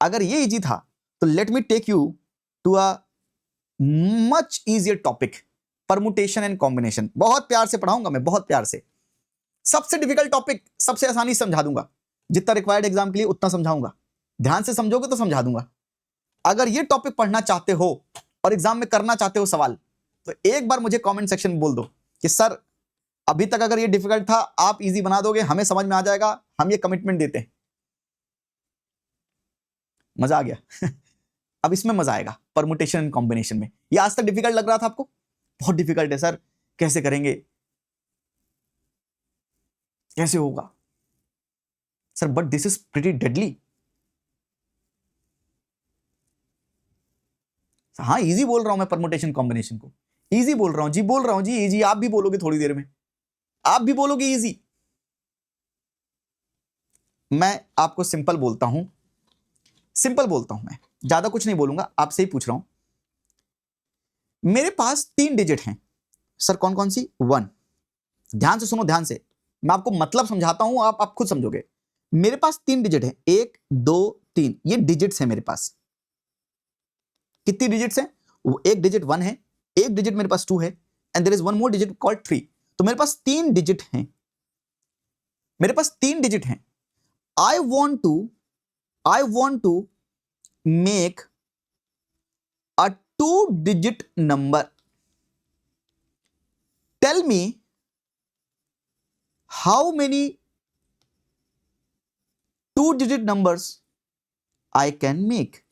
अगर ये इजी था तो let me take you to a much easier topic, permutation and combination. बहुत प्यार से पढ़ाऊंगा मैं, बहुत प्यार से। सबसे डिफिकल्ट टॉपिक सबसे आसानी से समझा दूंगा, जितना रिक्वायर्ड एग्जाम के लिए उतना समझाऊंगा। ध्यान से समझोगे तो समझा दूंगा। अगर ये टॉपिक पढ़ना चाहते हो और एग्जाम में करना चाहते हो सवाल, तो एक बार मुझे कमेंट सेक्शन में बोल दो कि सर अभी तक अगर ये डिफिकल्ट था आप इजी बना दोगे, हमें समझ में आ जाएगा, हम ये कमिटमेंट देते हैं। मजा आ गया अब इसमें मजा आएगा, परमुटेशन एंड कॉम्बिनेशन में। ये आज तक डिफिकल्ट लग रहा था आपको? बहुत डिफिकल्ट है सर, कैसे करेंगे, कैसे होगा sir? But this is pretty deadly. हाँ इजी बोल रहा हूं मैं, परमुटेशन कॉम्बिनेशन को इजी बोल रहा हूं जी, बोल रहा हूं जी इजी। आप भी बोलोगे थोड़ी देर में, आप भी बोलोगे इजी। मैं आपको सिंपल बोलता हूं, सिंपल बोलता हूं, मैं ज्यादा कुछ नहीं बोलूंगा, आपसे ही पूछ रहा हूं। मेरे पास 3 डिजिट हैं सर, कौन कौन सी? 1। ध्यान से सुनो, ध्यान से, मैं आपको मतलब समझाता हूं, आप खुद समझोगे। मेरे पास 3 डिजिट है, 1 2 3, ये डिजिट्स है मेरे पास। कितनी डिजिट्स हैं? एक डिजिट 1 है, एक डिजिट मेरे पास 2 है, and there is one more digit called 3। तो मेरे पास 3 डिजिट हैं, मेरे पास 3 डिजिट हैं। I want to make a 2 digit number. Tell me how many 2 digit numbers I can make.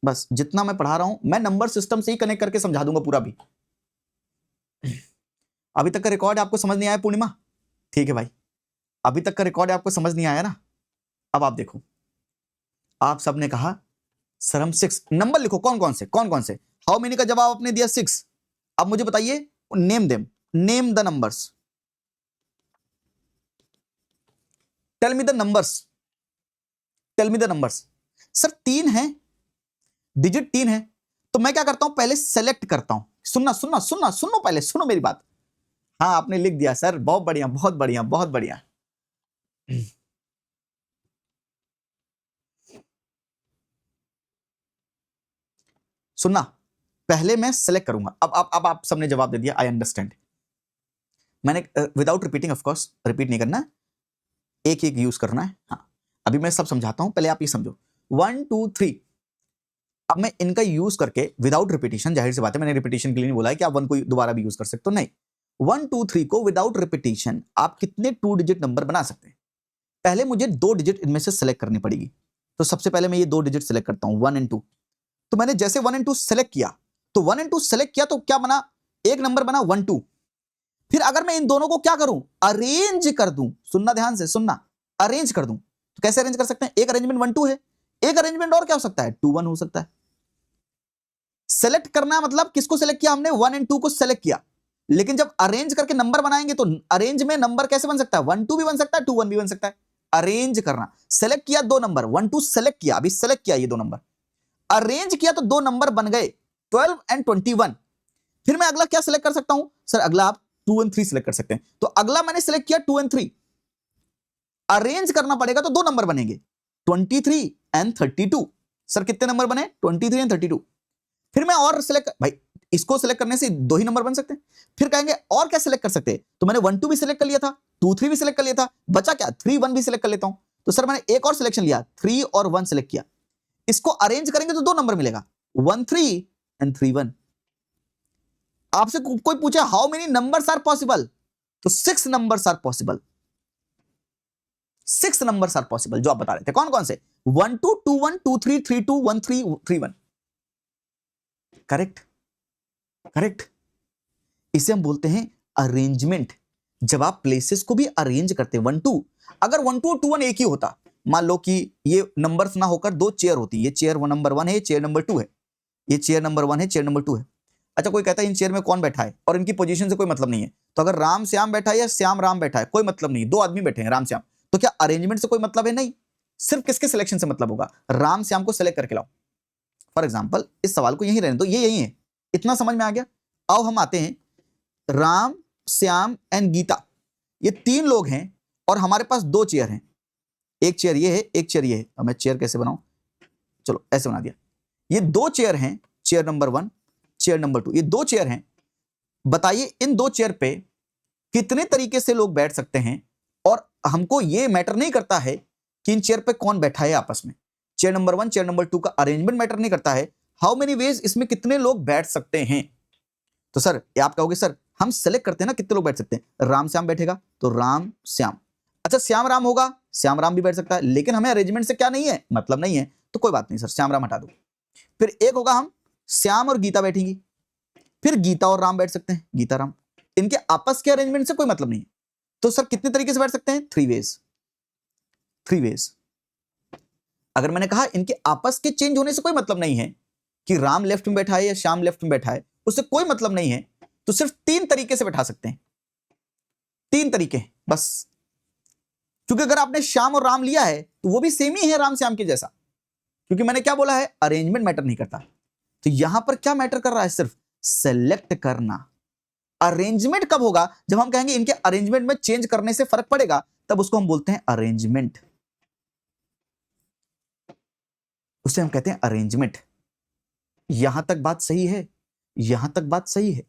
बस जितना मैं पढ़ा रहा हूं, मैं नंबर सिस्टम से ही कनेक्ट करके समझा दूंगा पूरा भी। अभी तक का रिकॉर्ड आपको समझ नहीं आया पूर्णिमा? ठीक है भाई, अभी तक का रिकॉर्ड आपको समझ नहीं आया ना? अब आप देखो, आप सबने कहा सर हम 6 नंबर लिखो, कौन कौन से। हाउ मेनी का जवाब आपने दिया 6। अब मुझे बताइए, name them, name the numbers, tell me the numbers, tell me the numbers. Sir 3 है, डिजिट 3 है, तो मैं क्या करता हूं, पहले सेलेक्ट करता हूं। सुनना सुनना सुनना, सुनो पहले, सुनो मेरी बात। हाँ आपने लिख दिया सर, बहुत बढ़िया बहुत बढ़िया बहुत बढ़िया। सुनना, पहले मैं सेलेक्ट करूंगा। अब आप सबने जवाब दे दिया, आई अंडरस्टैंड। मैंने without repeating, of course repeat नहीं करना, एक एक यूज करना है। हाँ अभी मैं सब समझाता हूं, पहले आप ये समझो। 1 2 3, अब मैं इनका यूज करके विदाउट रिपीटिशन, जाहिर सी बात है मैंने रिपीटिशन के लिए नहीं बोला है कि आप 1 को दोबारा भी यूज कर सकते हो, नहीं। 1 2 3 को विदाउट रिपीटिशन आप कितने 2 डिजिट नंबर बना सकते हैं? पहले मुझे 2 डिजिट इनमें से सेलेक्ट करनी पड़ेगी। तो सबसे पहले मैं ये 2 डिजिट सेलेक्ट करता हूं, 1 एंड 2। तो मैंने जैसे 1 एंड 2 सेलेक्ट किया, तो 1 एंड 2 सेलेक्ट किया तो क्या बना? एक नंबर बना 1 2। फिर अगर मैं इन दोनों को क्या करूं, अरेंज कर दूं, सुनना ध्यान से, सुनना, अरेंज कर दूं, तो कैसे अरेंज कर सकते हैं? एक अरेंजमेंट 1 2 है, एक अरेंजमेंट और क्या हो सकता है? 2 1 हो सकता है। सेलेक्ट करना मतलब किसको सेलेक्ट किया हमने? 1 एंड 2 को सेलेक्ट किया। लेकिन जब अरेंज करके नंबर बनाएंगे तो अरेंज में नंबर कैसे बन सकता है? 1 2 भी बन सकता है, 2 1 भी बन सकता है। अरेंज करना, सेलेक्ट किया 2 नंबर, 1 2 सेलेक्ट किया, अभी सेलेक्ट किया ये 2 नंबर, अरेंज किया तो 2 नंबर बन गए, 12 एंड 21। फिर मैं अगला क्या सिलेक्ट कर सकता हूं? सर अगला आप 2 एंड 3 सिलेक्ट कर सकते हैं। तो अगला मैंने सिलेक्ट किया 2 एंड 3, अरेंज करना पड़ेगा तो 2 नंबर बनेंगे, 23 एंड 32। सर कितने नंबर बने? 23 एंड 32। फिर मैं और सिलेक्ट, भाई इसको सिलेक्ट करने से 2 ही नंबर बन सकते हैं। फिर कहेंगे और क्या सिलेक्ट कर सकते हैं? तो मैंने 1 2 भी सिलेक्ट कर लिया था, 2 3 भी सिलेक्ट कर लिया था, बचा क्या? 3 1 भी सिलेक्ट कर लेता हूं। तो सर मैंने एक और सिलेक्शन लिया, 3 और 1 सिलेक्ट किया। इसको अरेंज करेंगे तो 2 नंबर मिलेगा, 1 3 एंड 3 1। आपसे कोई पूछे how many numbers are possible, तो 6 numbers are possible, 6 numbers are possible जो आप बता रहे थे। कौन कौन से? 1 2 2 1 2 3 3 2 1 3 3 1। Correct, correct. इसे हम बोलते हैं अरेंजमेंट। जब आप प्लेसेस को भी अरेंज करते हैं 1 2, अगर 1 2 और 2 1 एक ही होता, मान लो कि ये नंबर्स ना होकर 2 चेयर होती, ये चेयर नंबर 1 है, ये चेयर नंबर 2 है, ये चेयर नंबर 1 है, चेयर नंबर 2 है। अच्छा कोई कहता है इन चेयर में कौन बैठा है और इनकी पोजीशन से कोई मतलब नहीं है, तो अगर राम श्याम बैठा है या श्याम राम बैठा है कोई मतलब नहीं, 2 आदमी बैठे हैं राम श्याम, तो क्या अरेंजमेंट से कोई मतलब है? नहीं। सिर्फ किसके सिलेक्शन से मतलब होगा? राम श्याम को सिलेक्ट करके लाओ। फॉर एग्जाम्पल इस सवाल को यहीं रहने दो, ये यही है। इतना समझ में आ गया? आओ हम आते हैं, राम श्याम एंड गीता, ये 3 लोग हैं और हमारे पास 2 चेयर हैं। एक चेयर ये है, एक चेयर ये है। अब मैं चेयर कैसे बनाऊं, चलो ऐसे बना दिया। ये दो चेयर हैं, चेयर नंबर 1, चेयर नंबर 2, ये दो चेयर हैं। बताइए इन दो चेयर पे कितने तरीके से लोग बैठ सकते हैं, और हमको ये मैटर नहीं करता है कि इन चेयर पे कौन बैठा है आपस में। चेयर नंबर 1 चेयर नंबर 2 का अरेंजमेंट मैटर नहीं करता है, हाउ मेनी वेज इसमें कितने लोग बैठ सकते हैं। तो सर ये आप कहोगे सर हम सेलेक्ट करते हैं ना कितने लोग बैठ सकते हैं, राम श्याम बैठेगा तो राम श्याम, अच्छा श्याम राम होगा, श्याम राम भी बैठ सकता है, लेकिन हमें अरेंजमेंट से क्या नहीं है, मतलब नहीं है, तो कोई बात नहीं सर, श्याम राम हटा दो। फिर एक होगा हम श्याम और गीता बैठेंगी, फिर गीता और राम बैठ सकते हैं, गीता राम, इनके आपस के अरेंजमेंट से कोई मतलब नहीं है। तो सर कितने तरीके से बैठ सकते हैं, 3 वेज, 3 वेज। अगर मैंने कहा इनके आपस के चेंज होने से कोई मतलब नहीं है कि राम लेफ्ट में बैठा है या श्याम लेफ्ट में बैठा है, उससे कोई मतलब नहीं है, तो सिर्फ 3 तरीके से बैठा सकते हैं, 3 तरीके बस। क्योंकि अगर आपने श्याम और राम लिया है तो वो भी सेम ही है राम श्याम के जैसा, क्योंकि मैंने क्या बोला है, अरेंजमेंट मैटर नहीं करता। तो यहां पर क्या मैटर कर रहा है, सिर्फ सेलेक्ट करना। अरेंजमेंट कब होगा, जब हम कहेंगे इनके अरेंजमेंट में चेंज करने से फर्क पड़ेगा, तब उसको हम बोलते हैं अरेंजमेंट, उसे हम कहते हैं अरेंजमेंट। यहां तक बात सही है, यहां तक बात सही है।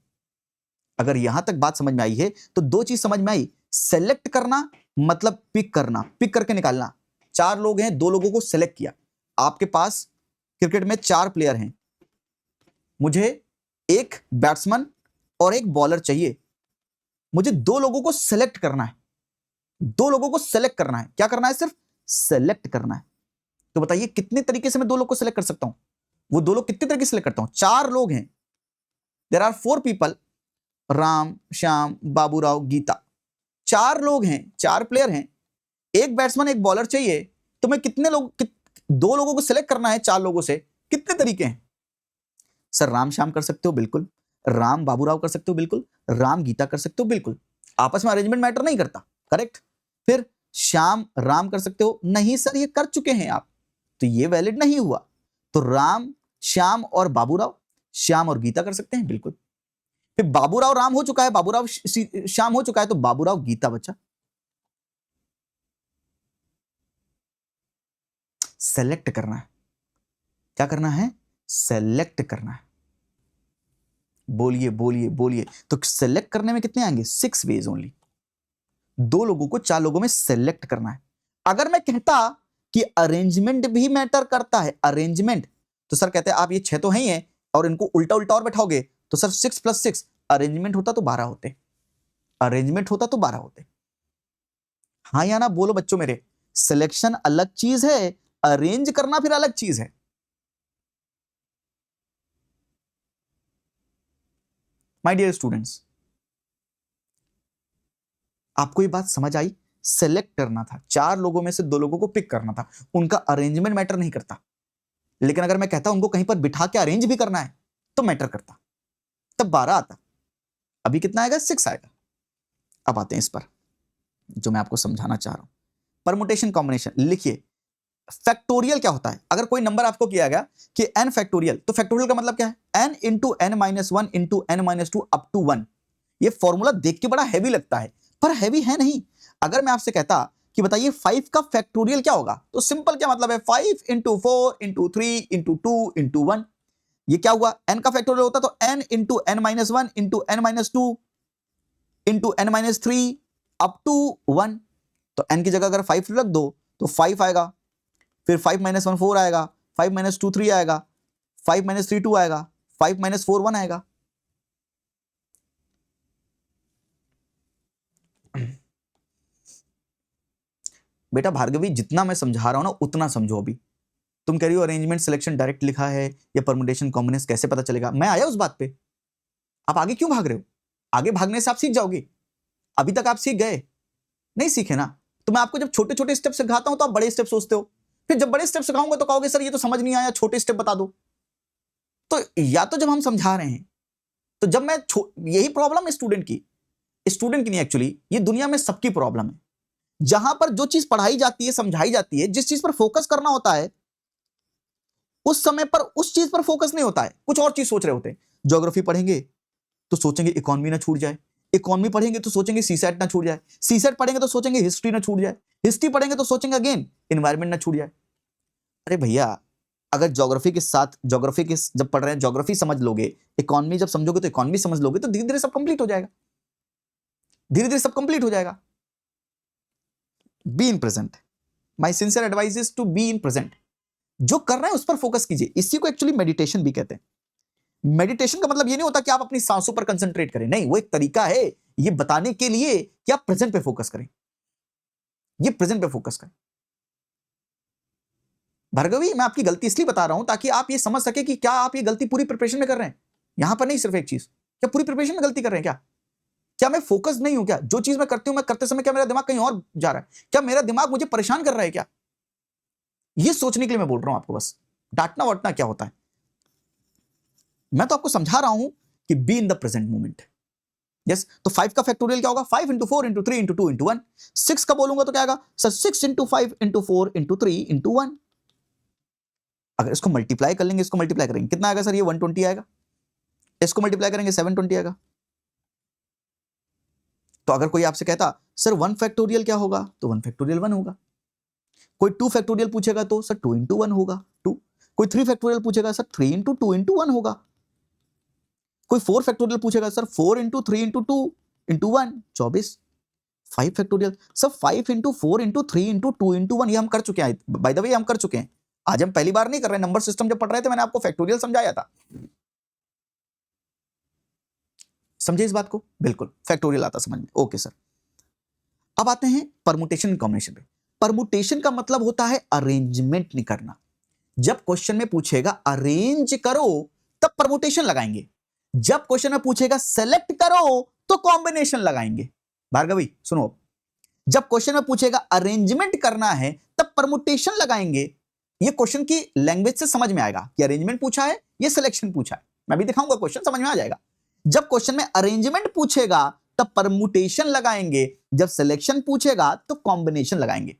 अगर यहां तक बात समझ में आई है तो 2 चीज समझ में आई, सेलेक्ट करना मतलब पिक करना, पिक करके निकालना। 4 लोग हैं, 2 लोगों को सेलेक्ट किया, आपके पास क्रिकेट में 4 प्लेयर हैं, मुझे एक बैट्समैन और एक बॉलर चाहिए, मुझे 2 लोगों को सेलेक्ट करना है, 2 लोगों को सेलेक्ट करना है, क्या करना है, सिर्फ सेलेक्ट करना है। तो बताइए कितने तरीके से मैं 2 लोग को सेलेक्ट कर सकता हूं, वो 2 लोग कितने तरीके से सेलेक्ट करता हूं, 4 लोग हैं, there are 4 people, Ram Shyam Baburao Gita, 4 लोग हैं, 4 प्लेयर हैं, एक बैट्समैन एक बॉलर चाहिए, तो मैं कितने लोग 2 लोगों को सेलेक्ट करना है 4 लोगों से, कितने तरीके हैं। सर राम श्याम कर सकते हो, बिल्कुल, राम बाबूराव कर सकते हो, बिल्कुल, राम गीता कर सकते हो, बिल्कुल, आपस में अरेंजमेंट मैटर नहीं करता, करेक्ट। फिर श्याम राम कर सकते हो, नहीं सर ये कर चुके हैं आप, तो ये वैलिड नहीं हुआ। तो राम श्याम और बाबूराव, श्याम और गीता कर सकते हैं, बिल्कुल। फिर बाबूराव राम हो चुका है, बाबूराव श्याम हो चुका है, तो बाबूराव गीता बचा। सेलेक्ट करना है, क्या करना है, सेलेक्ट करना है। बोलिए बोलिए बोलिए, तो सेलेक्ट करने में कितने आएंगे, 6 वेज ओनली। 2 लोगों को 4 लोगों में सेलेक्ट करना है। अगर मैं कहता कि अरेंजमेंट भी मैटर करता है, अरेंजमेंट, तो सर कहते हैं आप ये 6 तो हैं ही हैं, और इनको उल्टा उल्टा और बैठाओगे तो सर 6 + 6, अरेंजमेंट होता तो 12 होते, अरेंजमेंट होता तो 12 होते। हाँ या ना बोलो बच्चों मेरे, सिलेक्शन अलग चीज है, अरेंज करना फिर अलग चीज है। माय डियर स्टूडेंट्स, आपको ये बात समझ आई, सेलेक्ट करना था, 4 लोगों में से 2 लोगों को पिक करना था, उनका अरेंजमेंट मैटर नहीं करता। लेकिन अगर मैं कहता उनको कहीं पर बिठा के अरेंज भी करना है तो मैटर करता, तब 12 आता। अभी कितना आएगा, 6 आएगा। अब आते हैं इस पर जो मैं आपको समझाना चाह रहा हूं, परमुटेशन कॉम्बिनेशन। लिखिए फैक्टोरियल क्या होता है, अगर कोई नंबर आपको किया गया कि n फैक्टोरियल, तो फैक्टोरियल का मतलब क्या है, n into n minus 1 into n minus 2 up to 1। ये फॉर्मूला देख के बड़ा हैवी लगता है, पर हैवी है नहीं। अगर मैं आपसे कहता कि बताइए 5 का फैक्टोरियल क्या होगा, तो सिंपल क्या मतलब है, 5 इंटू 4 इंटू 3 इंटू 2 इंटू 1। ये क्या हुआ, n का फैक्टोरियल होता तो n into n minus 1 into n minus 2 into n minus 3 up to 1। तो n की जगह अगर 5 रख दो तो 5 आएगा, फिर 5 माइनस 1 4 आएगा, 5 माइनस 2 3 आएगा, 5 माइनस 3 2 आएगा, 5 माइनस 4 1 आएगा। बेटा भार्गवी जितना मैं समझा रहा हूं ना उतना समझो। अभी तुम कह रही हो अरेंजमेंट सिलेक्शन डायरेक्ट लिखा है या परमुटेशन कॉम्बिनेशन कैसे पता चलेगा, मैं आया उस बात पे। आप आगे क्यों भाग रहे हो, आगे भागने से आप सीख जाओगे, अभी तक आप सीख गए नहीं, सीखे ना। तो मैं आपको जब छोटे छोटे स्टेप सिखाता हूं तो आप बड़े स्टेप सोचते हो, फिर जब बड़े स्टेप सिखाऊंगा तो कहोगे सर ये तो समझ नहीं आया, छोटे स्टेप बता दो। तो या तो जब हम समझा रहे हैं, तो जब मैं यही प्रॉब्लम है स्टूडेंट की नहीं, एक्चुअली ये दुनिया में सबकी प्रॉब्लम है। जहां पर जो चीज पढ़ाई जाती है, समझाई जाती है, जिस चीज पर फोकस करना होता है, उस समय पर उस चीज पर फोकस नहीं होता है, कुछ और चीज सोच रहे होते हैं। ज्योग्राफी पढ़ेंगे तो सोचेंगे इकोनॉमी ना छूट जाए, इकोनॉमी पढ़ेंगे तो सोचेंगे सीसेट ना छूट जाए, सीसेट पढ़ेंगे तो सोचेंगे हिस्ट्री ना छूट जाए, हिस्ट्री पढ़ेंगे तो सोचेंगे अगेन एनवायरमेंट ना छूट जाए। अरे भैया, अगर ज्योग्राफी के साथ ज्योग्राफी के जब पढ़ रहे हैं ज्योग्राफी समझ लोगे, इकोनॉमी जब समझोगे तो इकोनॉमी समझ लोगे, तो धीरे धीरे सब कंप्लीट हो जाएगा, धीरे धीरे सब कंप्लीट हो जाएगा। Be in present, my sincere advice is to be in present. जो कर रहे हैं उस पर फोकस कीजिए। इसी को एक्चुअली मेडिटेशन भी कहते हैं। मेडिटेशन का मतलब ये नहीं होता कि आप अपनी सांसों पर कंसंट्रेट करें, नहीं, वो एक तरीका है ये बताने के लिए कि आप प्रेजेंट पे फोकस करें, ये प्रेजेंट पे फोकस करें। भार्गवी, मैं आपकी गलती इसलिए बता रहा हूं ताकि आप ये समझ सके कि क्या आप ये गलती पूरी प्रिपरेशन में कर रहे हैं, यहां पर नहीं, सिर्फ एक चीज, क्या पूरी प्रिपरेशन में गलती कर रहे हैं? क्या मैं फोकस नहीं हूं? क्या जो चीज मैं करती हूं, मैं करते समय क्या मेरा दिमाग कहीं और जा रहा है? क्या मेरा दिमाग मुझे परेशान कर रहा है? क्या ये सोचने के लिए मैं बोल रहा हूं आपको, बस डांटना वाटना क्या होता है। मैं तो आपको समझा रहा हूं कि be in the present moment. Yes, तो 5 का फैक्टोरियल क्या होगा? 5 into 4 into 3 into 2 into 1। 6 का बोलूंगा तो क्या आएगा sir? 6 into 5 into 4 into 3 into 1। अगर इसको मल्टीप्लाई कर लेंगे, इसको मल्टीप्लाई करेंगे, कितना आएगा सर? ये 120 आएगा। इसको मल्टीप्लाई करेंगे 720 आएगा। तो अगर कोई आपसे कहता सर 1 फैक्टोरियल क्या होगा, तो 1 फैक्टोरियल 1 होगा। कोई 2 फैक्टोरियल पूछेगा तो सर 2 into 1 होगा 2। कोई 3 फैक्टोरियल पूछेगा सर 3 into 2 into 1 होगा। कोई 4 फैक्टोरियल पूछेगा sir 4 into 3 into 2 into 1 24। 5 factorial sir 5 into 4 into 3 into 2 into 1, ये हम कर चुके हैं, बाय द वे हम कर चुके हैं। आज हम पहली बार नहीं कर रहे हैं, नंबर सिस्टम जब पढ़ रहे थे मैंने आपको फैक्टोरियल समझाया था। समझे इस बात को? बिल्कुल, फैक्टोरियल आता समझ में। ओके सर, अब आते हैं परमुटेशन कॉम्बिनेशन पे। परमुटेशन का मतलब होता है अरेंजमेंट नहीं करना। जब क्वेश्चन में पूछेगा अरेंज करो तब परमुटेशन लगाएंगे, जब क्वेश्चन में पूछेगा सेलेक्ट करो तो कॉम्बिनेशन लगाएंगे। भार्गवी सुनो, जब क्वेश्चन में पूछेगा अरेंजमेंट करना है तब परमुटेशन लगाएंगे। ये क्वेश्चन की लैंग्वेज से समझ में आएगा कि अरेंजमेंट पूछा है, ये सिलेक्शन पूछा है। मैं भी दिखाऊंगा, क्वेश्चन समझ में आ जाएगा। जब क्वेश्चन में अरेंजमेंट पूछेगा तब परमुटेशन लगाएंगे, जब सिलेक्शन पूछेगा तो कॉम्बिनेशन लगाएंगे।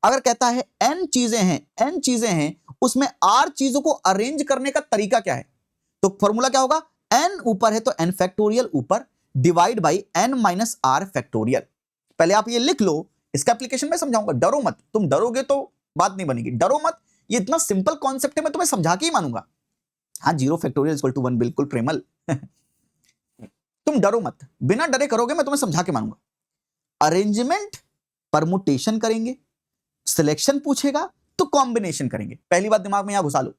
अगर कहता है n चीजें हैं, n चीजें हैं, उसमें r चीजों को अरेंज करने का तरीका क्या है, तो फॉर्मूला क्या होगा? n ऊपर है तो n फैक्टोरियल ऊपर divide by n minus r factorial. पहले आप ये लिख लो, इसका एप्लीकेशन में समझाऊंगा। डरो मत, तुम डरोगे तो बात नहीं बनेगी। डरो मत, ये इतना सिंपल कॉन्सेप्ट है, मैं तुम्हें समझा के ही मानूंगा। हाँ, 0 फैक्टोरियल इक्वल टू 1, बिल्कुल प्रेमल। तुम डरो मत, बिना डरे करोगे, मैं तुम्हें समझा के मानूंगा। अरेंजमेंट परमुटेशन करेंगे, सिलेक्शन पूछेगा तो कॉम्बिनेशन करेंगे। पहली बात दिमाग में यहां घुसा लो।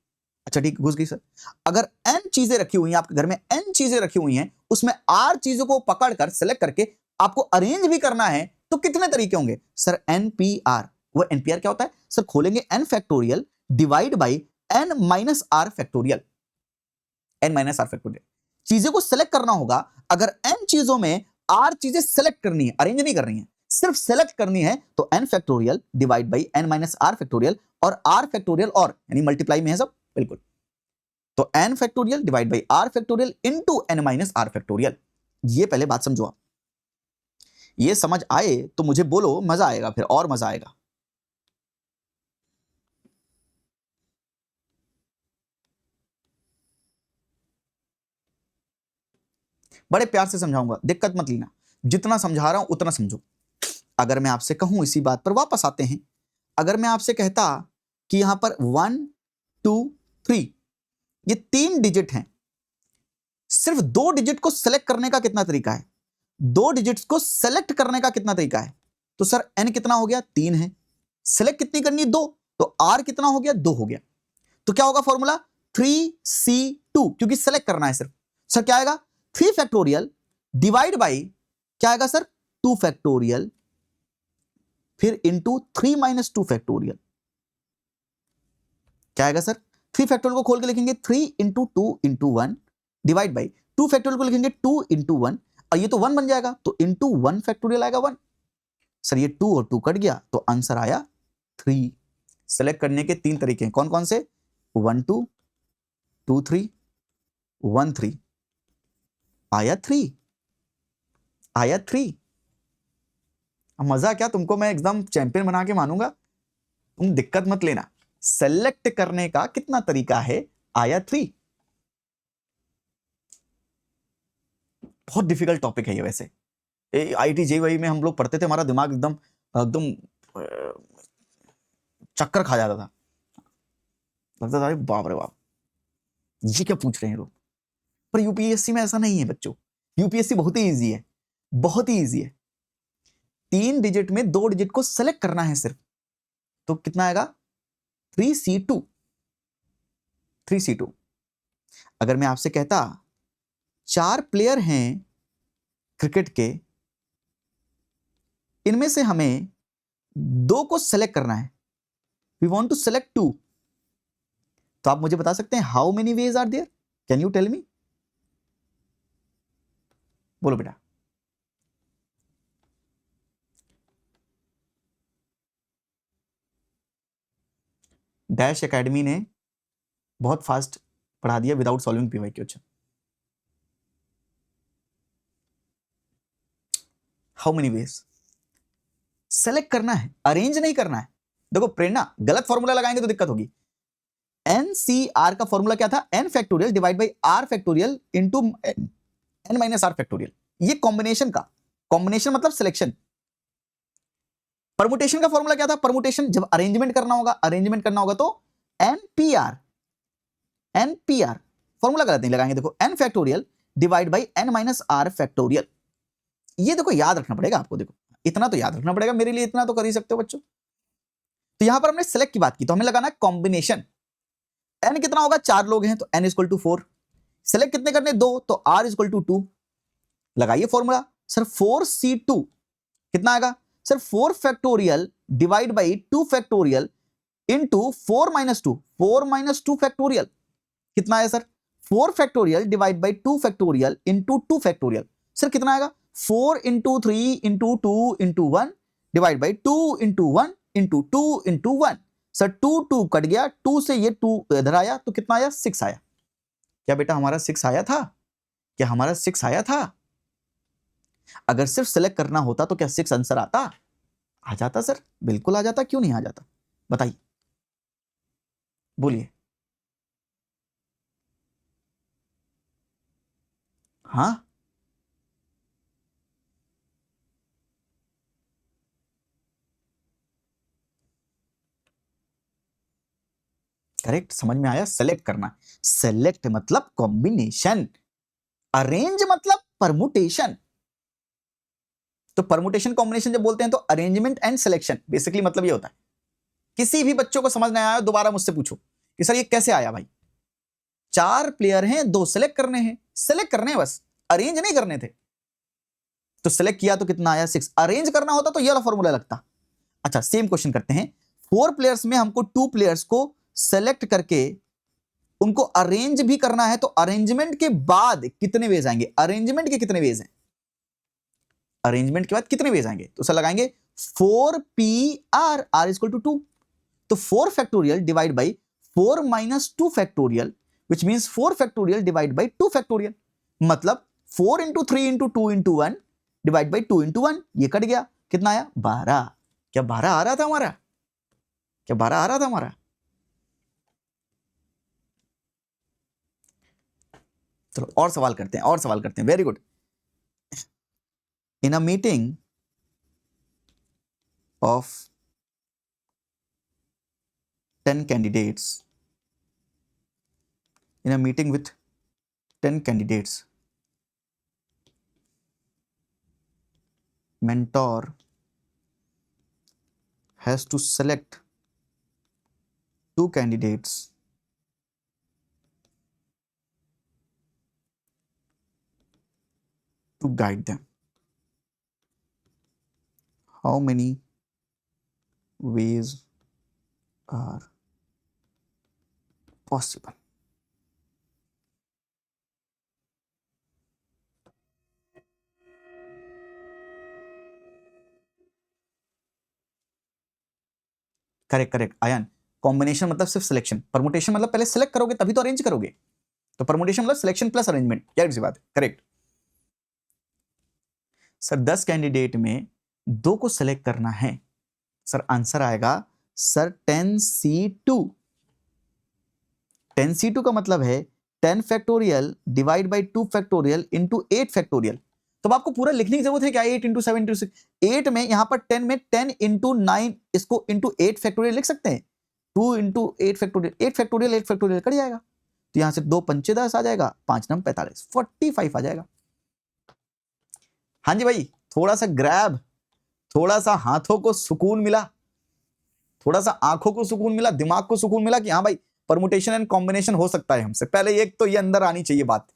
अच्छा ठीक, घुस गई सर। अगर n चीजें रखी हुई हैं आपके घर में, n चीजें रखी हुई हैं, उसमें r चीजों को पकड़कर सिलेक्ट करके आपको अरेंज भी करना है तो कितने तरीके होंगे सर? npr। वो npr क्या होता है सर? खोलेंगे n factorial divide by n minus r factorial. n minus r factorial चीजें को सिलेक्ट करना होगा। अगर n चीजों में r चीजें सिलेक्ट करनी है, अरेंज नहीं करनी है, सिर्फ सेलेक्ट करनी है, तो n factorial divide by n minus r factorial, और r फैक्टोरियल और यानी मल्टीप्लाई में है सब, बिल्कुल। तो n factorial divide by r factorial into n minus r factorial. ये पहले बात समझो आप। ये समझ आए तो मुझे बोलो, मजा आएगा, फिर और मजा आएगा। बड़े प्यार से समझाऊंगा, दिक्कत मत लेना, जितना समझा रहा हूं उतना समझो। अगर मैं आपसे कहूं, इसी बात पर वापस आते हैं, अगर मैं आपसे कहता कि यहां पर 1 2 3 ये 3 डिजिट हैं, सिर्फ 2 डिजिट को सेलेक्ट करने का कितना तरीका है? 2 डिजिट्स को सेलेक्ट करने का कितना तरीका है? तो सर n कितना हो गया? 3 है। सेलेक्ट कितनी करनी है? 2। तो r कितना हो गया? 2 हो गया। तो क्या होगा फॉर्मूला? 3c2, क्योंकि सेलेक्ट करना है सिर्फ। सर क्या आएगा? 3 फैक्टोरियल डिवाइड बाई क्या आएगा सर? 2 फैक्टोरियल, फिर इंटू 3 माइनस 2 फैक्टोरियल। क्या आएगा सर? 3 फैक्टोरियल को खोल के लिखेंगे 3 into 2 into 1 divide by 2 factorial को लिखेंगे 2 इंटू 1, और ये तो 1 बन जाएगा, तो इंटू 1 फैक्टोरियल आएगा 1। सर ये 2 और 2 कट गया, तो आंसर आया 3। सेलेक्ट करने के 3 तरीके हैं, कौन कौन से? 1 2 2 3 1 3। आया 3, आया 3। मजा क्या? तुमको मैं एकदम चैंपियन बना के मानूंगा, तुम दिक्कत मत लेना। सेलेक्ट करने का कितना तरीका है? आया 3। बहुत डिफिकल्ट टॉपिक है ये वैसे, IIT JEE में हम लोग पढ़ते थे, हमारा दिमाग एकदम एकदम चक्कर खा जाता था, लगता था बाप रे बाप ये क्या पूछ रहे हैं लोग। पर यूपीएससी में ऐसा नहीं है बच्चों, यूपीएससी बहुत ही ईजी है, बहुत ही ईजी है। 3 डिजिट में 2 डिजिट को सेलेक्ट करना है सिर्फ, तो कितना आएगा 3C2। 3C2। अगर मैं आपसे कहता 4 प्लेयर हैं क्रिकेट के, इनमें से हमें 2 को सेलेक्ट करना है, वी वांट टू सेलेक्ट 2, तो आप मुझे बता सकते हैं how many ways are there, can you tell me? बोलो बेटा। डैश एकेडमी ने बहुत फास्ट पढ़ा दिया without solving PY question. How many ways select करना है, अरेंज नहीं करना है। देखो प्रेरणा, गलत फॉर्मूला लगाएंगे तो दिक्कत होगी। NCR का फॉर्मूला क्या था? n factorial divide by r factorial into n minus r factorial. ये कॉम्बिनेशन का, कॉम्बिनेशन मतलब सिलेक्शन। परमुटेशन का फॉर्मूला क्या था? परमुटेशन जब अरेंजमेंट करना होगा, अरेंजमेंट करना होगा तो NPR फॉर्मूला गलत नहीं लगाएंगे। देखो n factorial divide by n minus r factorial, ये देखो याद रखना पड़ेगा आपको। देखो इतना तो याद रखना पड़ेगा, मेरे लिए इतना तो कर ही सकते हो बच्चों। तो यहां पर हमने सेलेक्ट की बात की, तो हमें लगाना है कॉम्बिनेशन। n कितना होगा? 4 लोग हैं तो n इक्वल टू 4। सेलेक्ट कितने करने? 2, तो r इक्वल टू 2। लगाइए फॉर्मूला सर। 4C2 कितना आएगा sir? 4 factorial divide by 2 factorial into 4 minus 2, 4 minus 2 factorial कितना है sir? 4 factorial divide by 2 factorial into 2 factorial. Sir कितना आएगा? 4 into 3 into 2 into 1 divide by 2 into 1 into 2 into 1। Sir 2 cut गया, 2 से ये 2 इधर आया तो कितना आया? 6 आया। क्या बेटा हमारा 6 आया था? क्या हमारा 6 आया था? अगर सिर्फ सेलेक्ट करना होता तो क्या 6 आंसर आता? आ जाता सर, बिल्कुल आ जाता। क्यों नहीं आ जाता बताइए, बोलिए। हाँ करेक्ट, समझ में आया। सेलेक्ट करना, सेलेक्ट मतलब कॉम्बिनेशन, अरेंज मतलब परमुटेशन। तो परमुटेशन कॉम्बिनेशन जब बोलते हैं तो अरेंजमेंट एंड सिलेक्शन, बेसिकली मतलब ये होता है। किसी भी बच्चों को समझ नहीं आया दोबारा मुझसे पूछो कि सर ये कैसे आया भाई। 4 प्लेयर हैं, 2 सेलेक्ट करने हैं, सेलेक्ट करने हैं बस, अरेंज नहीं करने थे। तो सेलेक्ट किया तो कितना आया? 6। अरेंज करना होता तो ये वाला फॉर्मूला लगता। अच्छा सेम क्वेश्चन करते हैं। 4 प्लेयर्स में हमको 2 प्लेयर्स को सेलेक्ट करके उनको अरेंज भी करना है, तो अरेंजमेंट के बाद कितने वेज आएंगे? अरेंजमेंट के कितने वेज हैं? अरेंजमेंट के बाद कितने वेज आएंगे? तो सर लगाएंगे 4PR, r इक्वल टू 2। तो 4 factorial divide by 4 minus 2 factorial, which means 4 factorial divide by 2 factorial, मतलब 4 into 3 into 2 into 1 divide by 2 into 1। ये कट गया, कितना आया? 12। क्या 12 आ रहा था हमारा? क्या 12 आ रहा था हमारा? चलो और सवाल करते हैं, और सवाल करते हैं। Very good. In a meeting of 10 candidates, in a meeting with 10 candidates, mentor has to select 2 candidates to guide them. How many ways are possible? Correct correct ion. Combination मतलब सिर्फ सिलेक्शन, परमुटेशन मतलब पहले select करोगे तभी तो arrange करोगे। तो permutation मतलब सिलेक्शन प्लस अरेंजमेंट, क्या सी बात है। Correct sir. 10 कैंडिडेट में 2 को सिलेक्ट करना है, सर आंसर आएगा सर 10C2। 10C2 का मतलब है 10 factorial divide by 2 factorial into 8 factorial. तो आपको पूरा लिखने की जरूरत है क्या? 8 इंटू 7 इंटू 6, 8 में यहाँ पर 10 में 10 इंटू 9 इसको इंटू 8 फैक्टोरियल लिख सकते हैं। 2 into 8 factorial, 8 factorial 8 factorial cut जाएगा, तो यहाँ से 2 पंचे 10 आ जाएगा, 5 9 45, 45 आ जाएगा। हाँ जी भाई, थोड़ा सा ग्रैब, थोड़ा सा हाथों को सुकून मिला, थोड़ा सा आंखों को सुकून मिला, दिमाग को सुकून मिला कि हाँ भाई परमुटेशन एंड कॉम्बिनेशन हो सकता है हमसे। पहले एक तो ये अंदर आनी चाहिए बात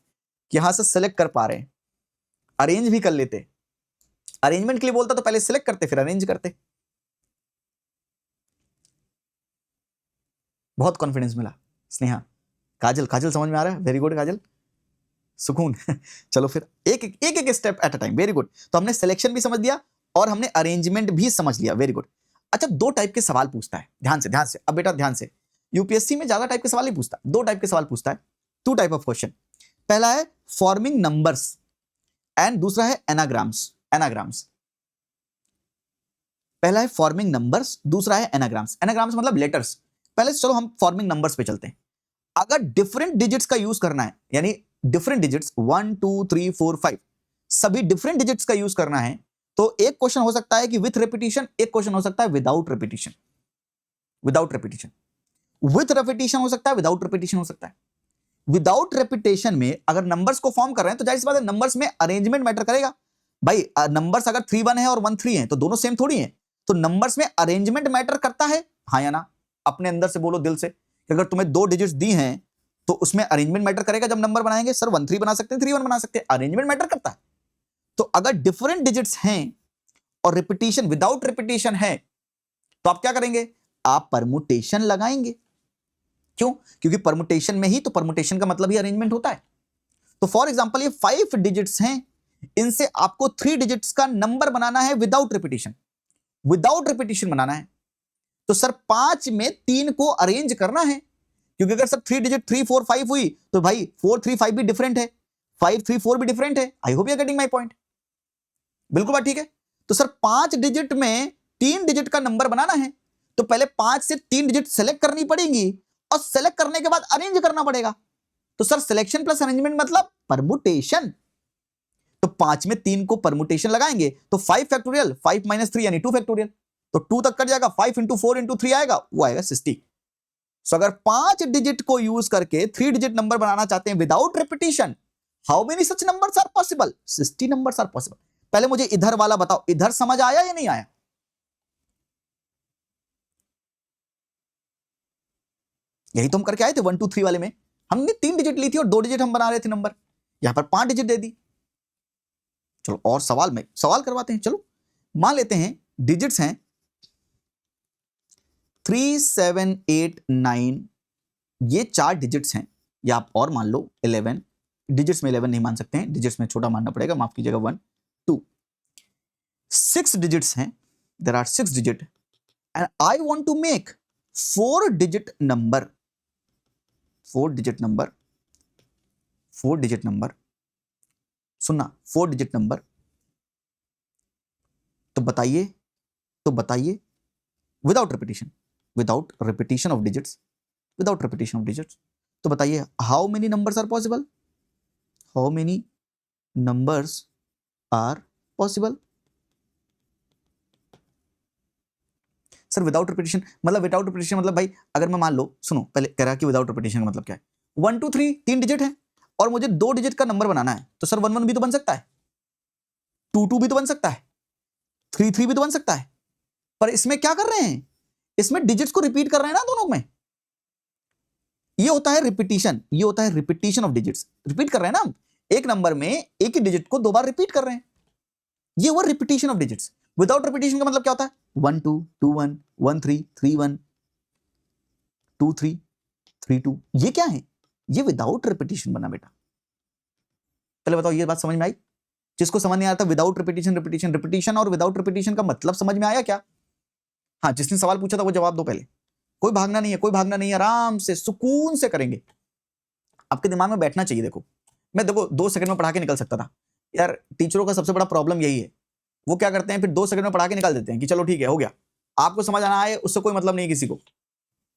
कि यहां से सेलेक्ट कर पा रहे हैं, अरेंज भी कर लेते। अरेंजमेंट के लिए बोलता तो पहले सिलेक्ट करते फिर अरेंज करते। बहुत कॉन्फिडेंस मिला। स्नेहा, काजल, काजल समझ में आ रहा है? वेरी गुड काजल, सुकून। चलो फिर एक एक step at a time. Very good. तो हमने सिलेक्शन भी समझ लिया और हमने अरेंजमेंट भी समझ लिया। Very good. अच्छा, 2 टाइप के सवाल पूछता है, ध्यान से ध्यान से। अब बेटा ध्यान से, यूपीएससी में ज्यादा टाइप के सवाल नहीं पूछता, 2 टाइप के सवाल पूछता है। 2 टाइप ऑफ क्वेश्चन। पहला है फॉर्मिंग नंबर्स एंड दूसरा है एनाग्राम्स। एनाग्राम्स, पहला है फॉर्मिंग नंबर्स, दूसरा है एनाग्राम्स। एनाग्राम्स मतलब लेटर्स। पहले चलो हम फॉर्मिंग नंबर्स पे चलते हैं। अगर डिफरेंट डिजिट्स का यूज करना है, यानी डिफरेंट डिजिट्स 1 2 3 4 5 सभी डिफरेंट डिजिट्स का यूज करना है, तो एक क्वेश्चन हो सकता है कि विथ रेपिटेशन, एक क्वेश्चन हो सकता है without repetition. Without repetition, with repetition हो सकता है, विदाउट रेपिटेशन हो सकता है। विदाउट रेपिटेशन में अगर नंबर्स को फॉर्म कर रहे हैं तो जाहिर सी बात है नंबर्स में अरेंजमेंट मैटर करेगा। भाई नंबर्स अगर 3 1 है और 1 3 है तो दोनों सेम थोड़ी है, तो नंबर्स में अरेंजमेंट मैटर करता है, हाँ या ना? अपने अंदर से बोलो दिल से कि अगर तुम्हें 2 डिजिट्स दी हैं तो उसमें अरेंजमेंट मैटर करेगा। जब नंबर बनाएंगे सर 1 3 बना सकते हैं, 3 1 बना सकते हैं, अरेंजमेंट मैटर करता है। तो अगर डिफरेंट डिजिट्स हैं और रिपीटिशन विदाउट रिपीटिशन है तो आप क्या करेंगे? आप परमुटेशन लगाएंगे। क्यों? क्योंकि परमुटेशन में ही तो, परमुटेशन का मतलब ही अरेंजमेंट होता है। तो फॉर एग्जांपल ये 5 डिजिट्स हैं, इनसे आपको 3 डिजिट्स का नंबर बनाना है विदाउट रिपीटिशन। विदाउट रिपीटिशन बनाना है तो सर 5 में 3 को अरेंज करना है, क्योंकि अगर सर 3 डिजिट 3 4 5 हुई तो भाई 4 3 5 भी डिफरेंट है, 5 3 4 भी डिफरेंट है। I hope you are getting my point. बिल्कुल बात ठीक है। तो सर 5 डिजिट में 3 डिजिट का नंबर बनाना है तो पहले 5 से 3 डिजिट सेलेक्ट करनी पड़ेगी और सेलेक्ट करने के बाद अरेंज करना पड़ेगा। तो सर सिलेक्शन प्लस अरेंजमेंट मतलब परमुटेशन। तो 5 में 3 को परमुटेशन लगाएंगे तो 5 फैक्टोरियल, 5 - 3 यानी 2 फैक्टोरियल, तो 2 तक कट जाएगा, 5 × 4 × 3 आएगा, वो आएगा 60। सो अगर 5 डिजिट को यूज करके 3 डिजिट नंबर बनाना चाहते हैं without repetition, how many such numbers are possible? 60 numbers are possible. पहले मुझे इधर वाला बताओ, इधर समझ आया या नहीं आया? यही तो हम करके आए थे 1 2 3 वाले में। हमने 3 डिजिट ली थी और 2 डिजिट हम बना रहे थे नंबर, यहां पर 5 डिजिट दे दी। चलो और सवाल में सवाल करवाते हैं। चलो मान लेते हैं डिजिट्स हैं 3 7 8 9, ये 4 डिजिट्स हैं, या आप और मान लो 11। डिजिट्स में 11 नहीं मान सकते हैं, डिजिट्स में छोटा मानना पड़ेगा, माफ कीजिएगा। 1 2 6 डिजिट्स हैं, there are 6 digit and I want to make 4 digit number. 4 digit number, 4 digit number, सुनना, 4 डिजिट नंबर। तो बताइए without repetition, without repetition of digits, without repetition of digits, तो बताइए how many numbers are possible? How many numbers are possible? Sir without repetition मतलब, without repetition मतलब भाई अगर मैं मान लो, सुनो पहले कह रहा कि विदाउट रिपीटिशन का मतलब क्या है। 1 2 3 3 डिजिट है और मुझे 2 डिजिट का नंबर बनाना है, तो सर 1 1 भी तो बन सकता है, 2 2 भी तो बन सकता है, 3 3 भी तो बन सकता है। पर इसमें क्या कर रहे हैं? इसमें डिजिट्स को रिपीट कर रहे हैं ना दोनों में। ये होता है रिपीटिशन, ये होता है रिपीटिशन ऑफ डिजिट्स। रिपीट कर रहे हैं ना हम, एक नंबर में एक ही डिजिट को 2 बार रिपीट कर रहे हैं, ये हुआ repetition of digits. Without repetition का मतलब क्या होता है? 1 2 2 1 1 3 3 1 2 3 3 2। ये क्या है? ये विदाउट रिपीटिशन बना बेटा। पहले बताओ ये बात समझ में आई? जिसको समझ नहीं आता विदाउट रिपीटिशन, रिपीटिशन, रिपीटिशन और विदाउट रिपीटिशन का मतलब समझ में आया क्या? हाँ, जिसने सवाल पूछा था वो जवाब दो पहले। कोई भागना नहीं है, कोई भागना नहीं है, आराम से सुकून से करेंगे। आपके दिमाग में बैठना चाहिए। देखो मैं 2 सेकंड में पढ़ा के निकल सकता था यार। टीचरों का सबसे बड़ा प्रॉब्लम यही है, वो क्या करते हैं फिर 2 सेकंड में पढ़ा के निकाल देते हैं कि चलो ठीक है हो गया। आपको समझ आना है उससे कोई मतलब नहीं किसी को।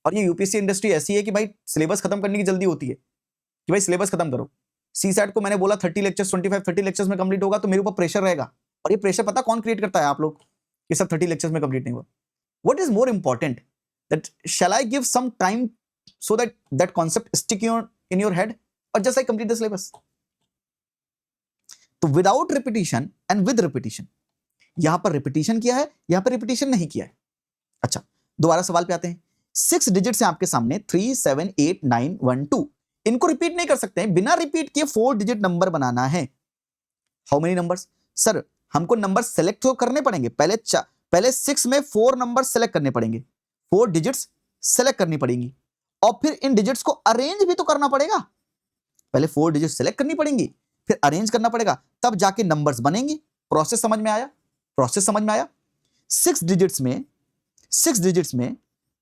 और ये यूपीएससी इंडस्ट्री ऐसी है कि भाई सिलेबस खत्म करने की जल्दी होती है कि भाई सिलेबस खत्म करो। सीसैट को मैंने बोला 30 लेक्चर्स 25-30 लेक्चर्स में कंप्लीट होगा, तो मेरे ऊपर प्रेशर रहेगा, और ये प्रेशर पता कौन क्रिएट करता है? आप लोग। ये सब 30 लेक्चर्स में कंप्लीट नहीं हुआ। What is more important, that shall I give some time so that that concept stick in your head, और just I complete the syllabus? तो without repetition and with repetition, यहां पर रिपीटिशन किया है, यहां पर रिपीटिशन नहीं किया है। अच्छा, दोबारा सवाल पे आते हैं। 6 डिजिट्स हैं आपके सामने, 3 7 8 9 1 2। इनको रिपीट नहीं कर सकते हैं, बिना रिपीट किए 4 डिजिट नंबर बनाना है। How many numbers? सर हमको नंबर सेलेक्ट तो करने पड़ेंगे, पहले 6 में 4 नंबर सेलेक्ट करने पड़ेंगे, 4 डिजिट्स सेलेक्ट करनी पड़ेंगी, और फिर इन डिजिट्स को अरेंज भी तो करना पड़ेगा। पहले 4 डिजिट सेलेक्ट करनी पड़ेंगी, फिर अरेंज करना पड़ेगा, तब जाके नंबर्स बनेंगे। प्रोसेस समझ में आया? प्रोसेस समझ में आया? 6 डिजिट्स में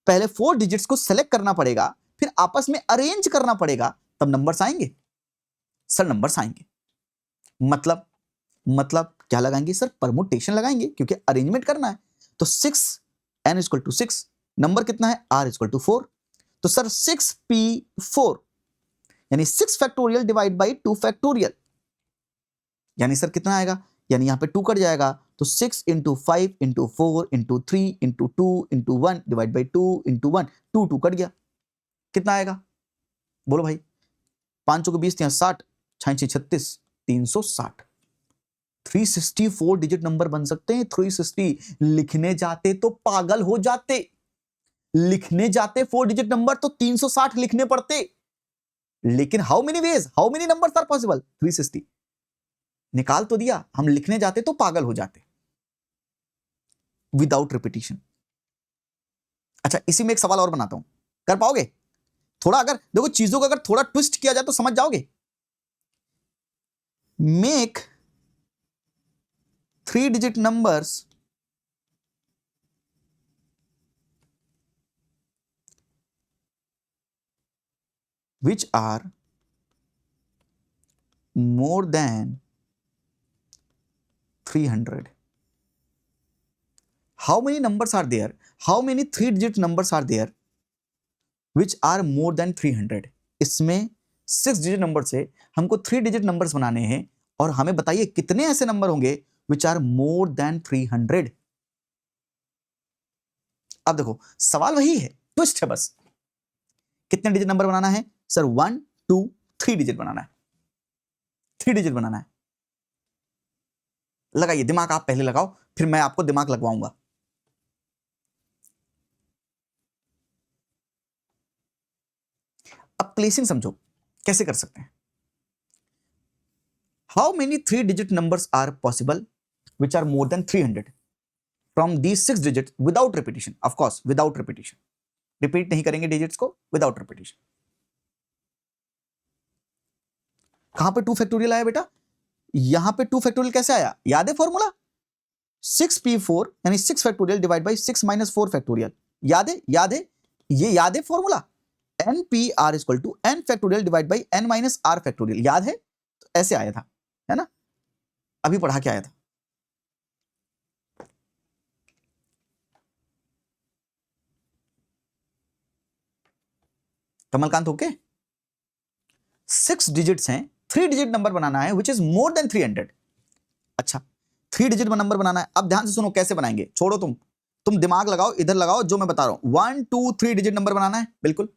पहले 4 डिजिट्स को सेलेक्ट करना पड़ेगा, फिर आपस में अरेंज करना पड़ेगा, तब नंबर्स आएंगे। सर नंबर्स आएंगे मतलब क्या लगाएंगे सर? परमुटेशन लगाएंगे, क्योंकि अरेंजमेंट करना है। तो 6n = 6, नंबर कितना है? r = 4। तो सर 6p4 यानी 6 फैक्टोरियल डिवाइड बाई 2 फैक्टोरियल, यानी सर कितना आएगा? यानी यहां पे 2 कट जाएगा, तो 6 × 5 × 4 × 3 × 2 × 1 डिवाइड बाई 2 × 1, 2 कट गया, कितना आएगा? बोलो भाई। 5 को 20 60, 6 36, 360। 364 डिजिट नंबर बन सकते हैं। 360 लिखने जाते तो पागल हो जाते, लिखने जाते 4 डिजिट नंबर तो 360 लिखने पड़ते। लेकिन how many ways, how many numbers are possible? 360 निकाल तो दिया, हम लिखने जाते तो पागल हो जाते विदाउट रिपीटिशन। अच्छा, इसी में एक सवाल और बनाता हूं, कर पाओगे? थोड़ा अगर देखो चीजों को अगर थोड़ा ट्विस्ट किया जाए तो समझ जाओगे। Make 3 digit numbers which are more than 300. How many numbers are there? How many 3 digit numbers are there which are more than 300? इसमें 6 डिजिट नंबर से हमको 3 डिजिट नंबर्स बनाने हैं, और हमें बताइए कितने ऐसे नंबर होंगे which are more than 300। अब देखो सवाल वही है, ट्विस्ट है बस। कितने डिजिट नंबर बनाना है? सर 1 2 3 डिजिट बनाना है, 3 डिजिट बनाना है। लगाइए दिमाग, आप पहले लगाओ, फिर मैं आपको दिमाग लगवाऊंगा। अब प्लेसिंग समझो कैसे कर सकते हैं। How many 3 digit numbers are possible which are more than 300 from these 6 digit without repetition? Of course without repetition, repeat नहीं करेंगे डिजिट्स को, विदाउट रिपीटिशन। कहां पे 2 फैक्टोरियल आया बेटा? यहां पे 2 फैक्टोरियल कैसे आया? याद है फॉर्मूला? 6p4 यानी 6 फैक्टोरियल डिवाइड बाई 6 - 4 फैक्टोरियल। याद है? याद है? ये याद है formula? npr = n factorial divide by n - r factorial. याद है? तो ऐसे आया था, है ना? अभी पढ़ा के आया था। कमलकांत ओके? 6 डिजिट्स हैं, 3 डिजिट नंबर बनाना है विच इज मोर देन 300। अच्छा, 3 डिजिट नंबर बनाना है। अब ध्यान से सुनो कैसे बनाएंगे, छोड़ो तुम दिमाग लगाओ, इधर लगाओ जो मैं बता रहा हूं। 1 2 3 डिजिट नंबर बनाना है, बिल्कुल।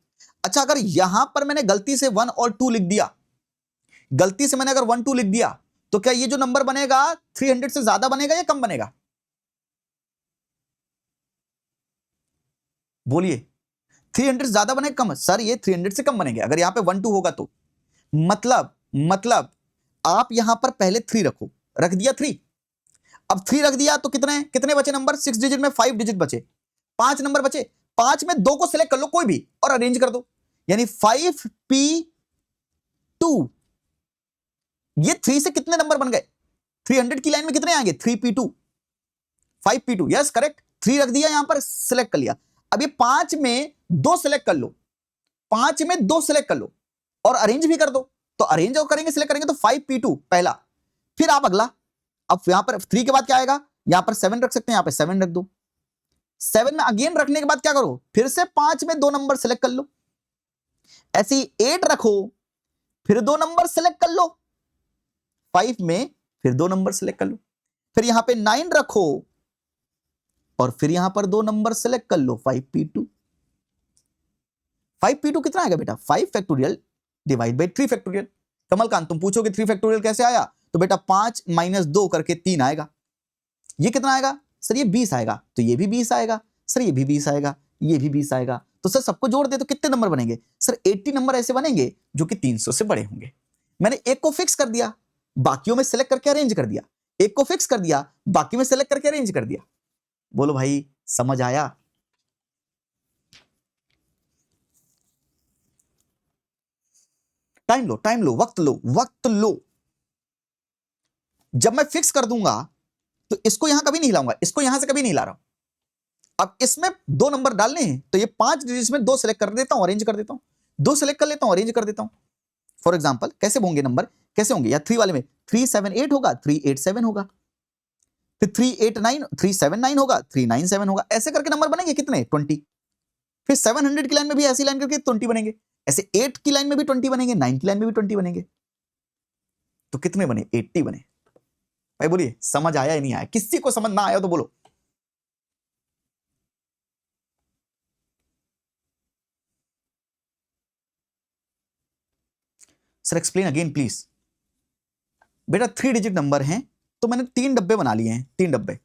अच्छा, अगर यहां पर मैंने गलती से 1 और 2 लिख दिया, गलती से मैंने अगर 1 2 लिख दिया, तो क्या ये जो नंबर बनेगा 300 से ज्यादा बनेगा या कम बनेगा? बोलिए, 300 ज्यादा बने कम? सर ये 300 से कम बनेंगे अगर यहां पे 1 2 होगा तो। मतलब आप यहां पर पहले 3 रखो, रख दिया 3। अब 3 रख दिया तो कितने बचे नंबर? 6 डिजिट में 5 डिजिट बचे, 5 नंबर बचे। 5 में 2 को सिलेक्ट कर लो कोई भी और अरेंज कर दो, यानी 5p2। ये 3 से कितने नंबर बन गए? 300 की लाइन में कितने आएंगे? 3p2, 5p2। Yes correct. 3 रख दिया, यहां पर सिलेक्ट कर लिया। अब ये 5 में 2 सिलेक्ट कर लो, 5 में 2 सिलेक्ट कर लो और अरेंज भी कर दो। तो अरेंज करेंगे, सिलेक्ट करेंगे तो 5p2 पहला, फिर आप अगला। अब यहां पर 3 के बाद क्या आएगा? यहां पर 7 रख सकते हैं, यहां पर 7 रख दो। 7 में अगेन रखने के बाद क्या करो? फिर से 5 में 2 नंबर सिलेक्ट कर लो। ऐसे ही 8 रखो, फिर 2 नंबर सेलेक्ट कर लो, 5 में फिर 2 नंबर सेलेक्ट कर लो, फिर यहां पे 9 रखो और फिर यहां पर 2 नंबर सेलेक्ट कर लो, 5p2। 5p2 कितना आएगा बेटा? 5 factorial divide by 3 factorial. Kamalkant तुम पूछोगे 3 फैक्टोरियल कैसे आया, तो बेटा 5 - 2 करके 3 आएगा। ये कितना आएगा सर? ये 20 आएगा। तो ये भी 20 आएगा सर, ये भी 20 आएगा, ये भी 20 आएगा। तो सर सबको जोड़ दे तो कितने नंबर बनेंगे? सर 80 नंबर ऐसे बनेंगे जो कि 300 से बड़े होंगे। मैंने एक को फिक्स कर दिया, बाकियों में सेलेक्ट करके अरेंज कर दिया, एक को फिक्स कर दिया, बाकी में सेलेक्ट करके अरेंज कर दिया। बोलो भाई समझ आया? टाइम लो, टाइम लो, वक्त लो, वक्त लो। जब मैं फिक्स कर दूंगा तो इसको यहां कभी नहीं हिलाऊंगा, इसको यहां से कभी नहीं हिला रहा हूं। अब इसमें 2 नंबर डालने हैं तो ये 5 डिजिट्स में 2 सेलेक्ट कर देता हूं, अरेंज कर देता हूं, 2 सेलेक्ट कर लेता हूं, अरेंज कर देता हूं। फॉर एग्जांपल कैसे होंगे नंबर, कैसे होंगे? या 3 वाले में 378 होगा, 387 होगा, फिर 379 होगा, 397 होगा। ऐसे करके नंबर बनेंगे कितने? 20। फिर 700 की लाइन में भी ऐसी लाइन करके 20 बनेंगे, ऐसे 8 की लाइन में भी 20 बनेंगे, 9 की लाइन में भी 20 बनेंगे। तो कितने बने? 80 बने। भाई बोलिए समझ आया या नहीं आया? किसी को समझ ना आया तो बोलो। Sir explain again please. बेटा 3 डिजिट नंबर हैं तो मैंने 3 डब्बे बना लिए हैं, 3 डब्बे।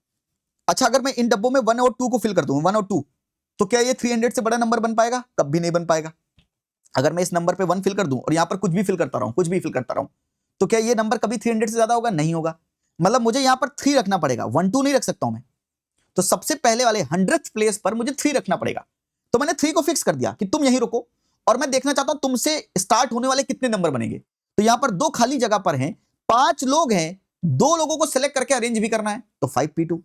अच्छा अगर मैं इन डब्बों में 1 और 2 को फिल कर दूं, 1 और 2, तो क्या ये 300 से बड़ा नंबर बन पाएगा? कभी नहीं बन पाएगा। अगर मैं इस नंबर पे 1 फिल कर दूं और यहां पर कुछ भी फिल करता रहूं, कुछ भी फिल करता रहूं, तो क्या ये नंबर कभी 300 से ज्यादा होगा? नहीं होगा। मतलब मुझे यहां पर 3 रखना पड़ेगा, 1 2 नहीं रख सकता हूं मैं। तो सबसे पहले वाले 100th प्लेस पर मुझे 3 रखना पड़ेगा। तो मैंने 3 को फिक्स कर दिया कि तुम यहीं रुको और मैं देखना चाहता हूं तुमसे स्टार्ट होने वाले कितने नंबर बनेंगे। तो यहां पर 2 खाली जगह पर हैं, 5 लोग हैं, 2 लोगों को सिलेक्ट करके अरेंज भी करना है, तो 5p2।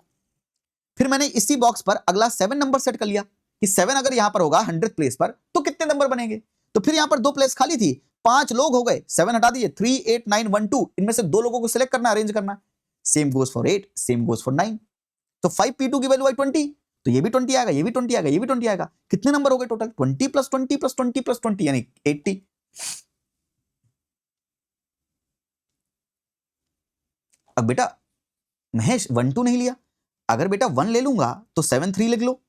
फिर मैंने इसी बॉक्स पर अगला 7 नंबर सेट कर लिया कि 7 अगर यहां पर होगा 100th प्लेस पर तो कितने नंबर बनेंगे। तो फिर यहां पर 2 प्लेस खाली थी, 5 लोग हो गए, 7 हटा दीजिए, 3 8 9 1 2, इनमें से 2 लोगों को सिलेक्ट करना, अरेंज करना। Same goes for 8, same goes for 9। तो 5p2 की वैल्यू आई 20, तो ये भी 20 आएगा, ये भी 20 आएगा, ये भी 20 आएगा। कितने नंबर हो गए टोटल? 20 + 20 + 20 + 20 यानी 80। अब बेटा महेश 1 2 नहीं लिया, अगर बेटा 1 ले लूंगा तो 7 3 लिख लो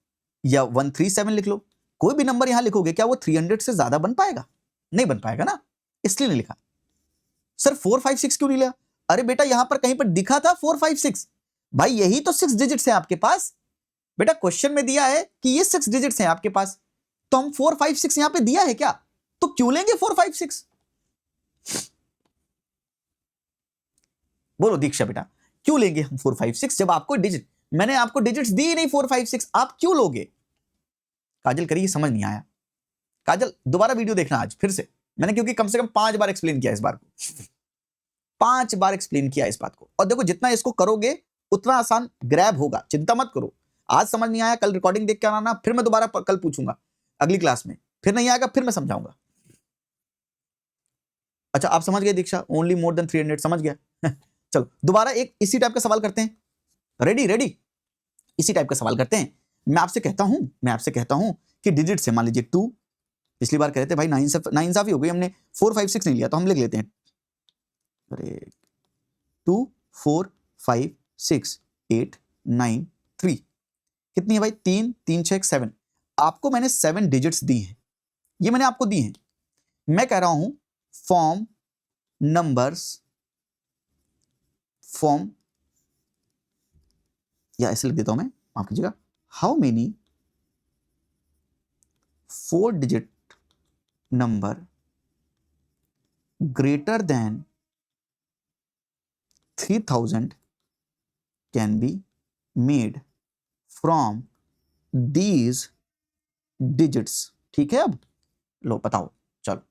या 137 लिख लो। कोई भी नंबर यहां लिखोगे क्या वो 300 से ज्यादा बन पाएगा? नहीं बन पाएगा ना, इसलिए नहीं लिखा। सर 4 5 6 क्यों नहीं लिया? अरे बेटा यहां पर कहीं पर दिखा था 4 5 6, भाई यही तो 6 डिजिट्स हैं आपके पास। बेटा क्वेश्चन में दिया है कि ये 6 डिजिट्स हैं आपके पास, तो हम 4 5 6 यहां पे दिया है क्या, तो क्यों लेंगे 4 5 6? बोलो दीक्षा बेटा क्यों लेंगे हम 4 5 6 जब आपको डिजिट, मैंने आपको डिजिट्स दी नहीं 4 5 6, आप क्यों लोगे? काजल करिए, समझ नहीं आया। काजल दोबारा वीडियो देखना आज फिर से, मैंने क्योंकि कम से कम 5 बार एक्सप्लेन किया इस बार को, 5 बार एक्सप्लेन किया इस बात को। और देखो जितना इसको करोगे उतना आसान ग्रैब होगा, चिंता मत करो। आज समझ नहीं आया कल रिकॉर्डिंग देख के आना, फिर मैं दोबारा कल पूछूंगा अगली क्लास में, फिर नहीं आएगा फिर मैं समझाऊंगा। अच्छा आप समझ गए दीक्षा, ओनली मोर देन 300 समझ गया। चलो दोबारा एक इसी टाइप का सवाल करते हैं, रेडी रेडी, इसी टाइप का सवाल करते हैं। मैं आपसे कहता हूं कि डिजिट से मान लीजिए 2, पिछली बार कह रहे थे भाई 9 हो गई, हमने 4 5 6 नहीं लिया, तो हम लिख लेते हैं अरे 2 4 5 6 8 9 3, कितनी है भाई? 3 3 6 7। आपको मैंने 7 डिजिट्स दी हैं, ये मैंने आपको दी हैं। मैं कह रहा हूं फॉर्म नंबर्स, फॉर्म, या ऐसे लिख देता हूं मैं, माफ कीजिएगा, how many 4 digit number greater than 3000 can be made from these digits। ठीक है, अब लो बताओ, चलो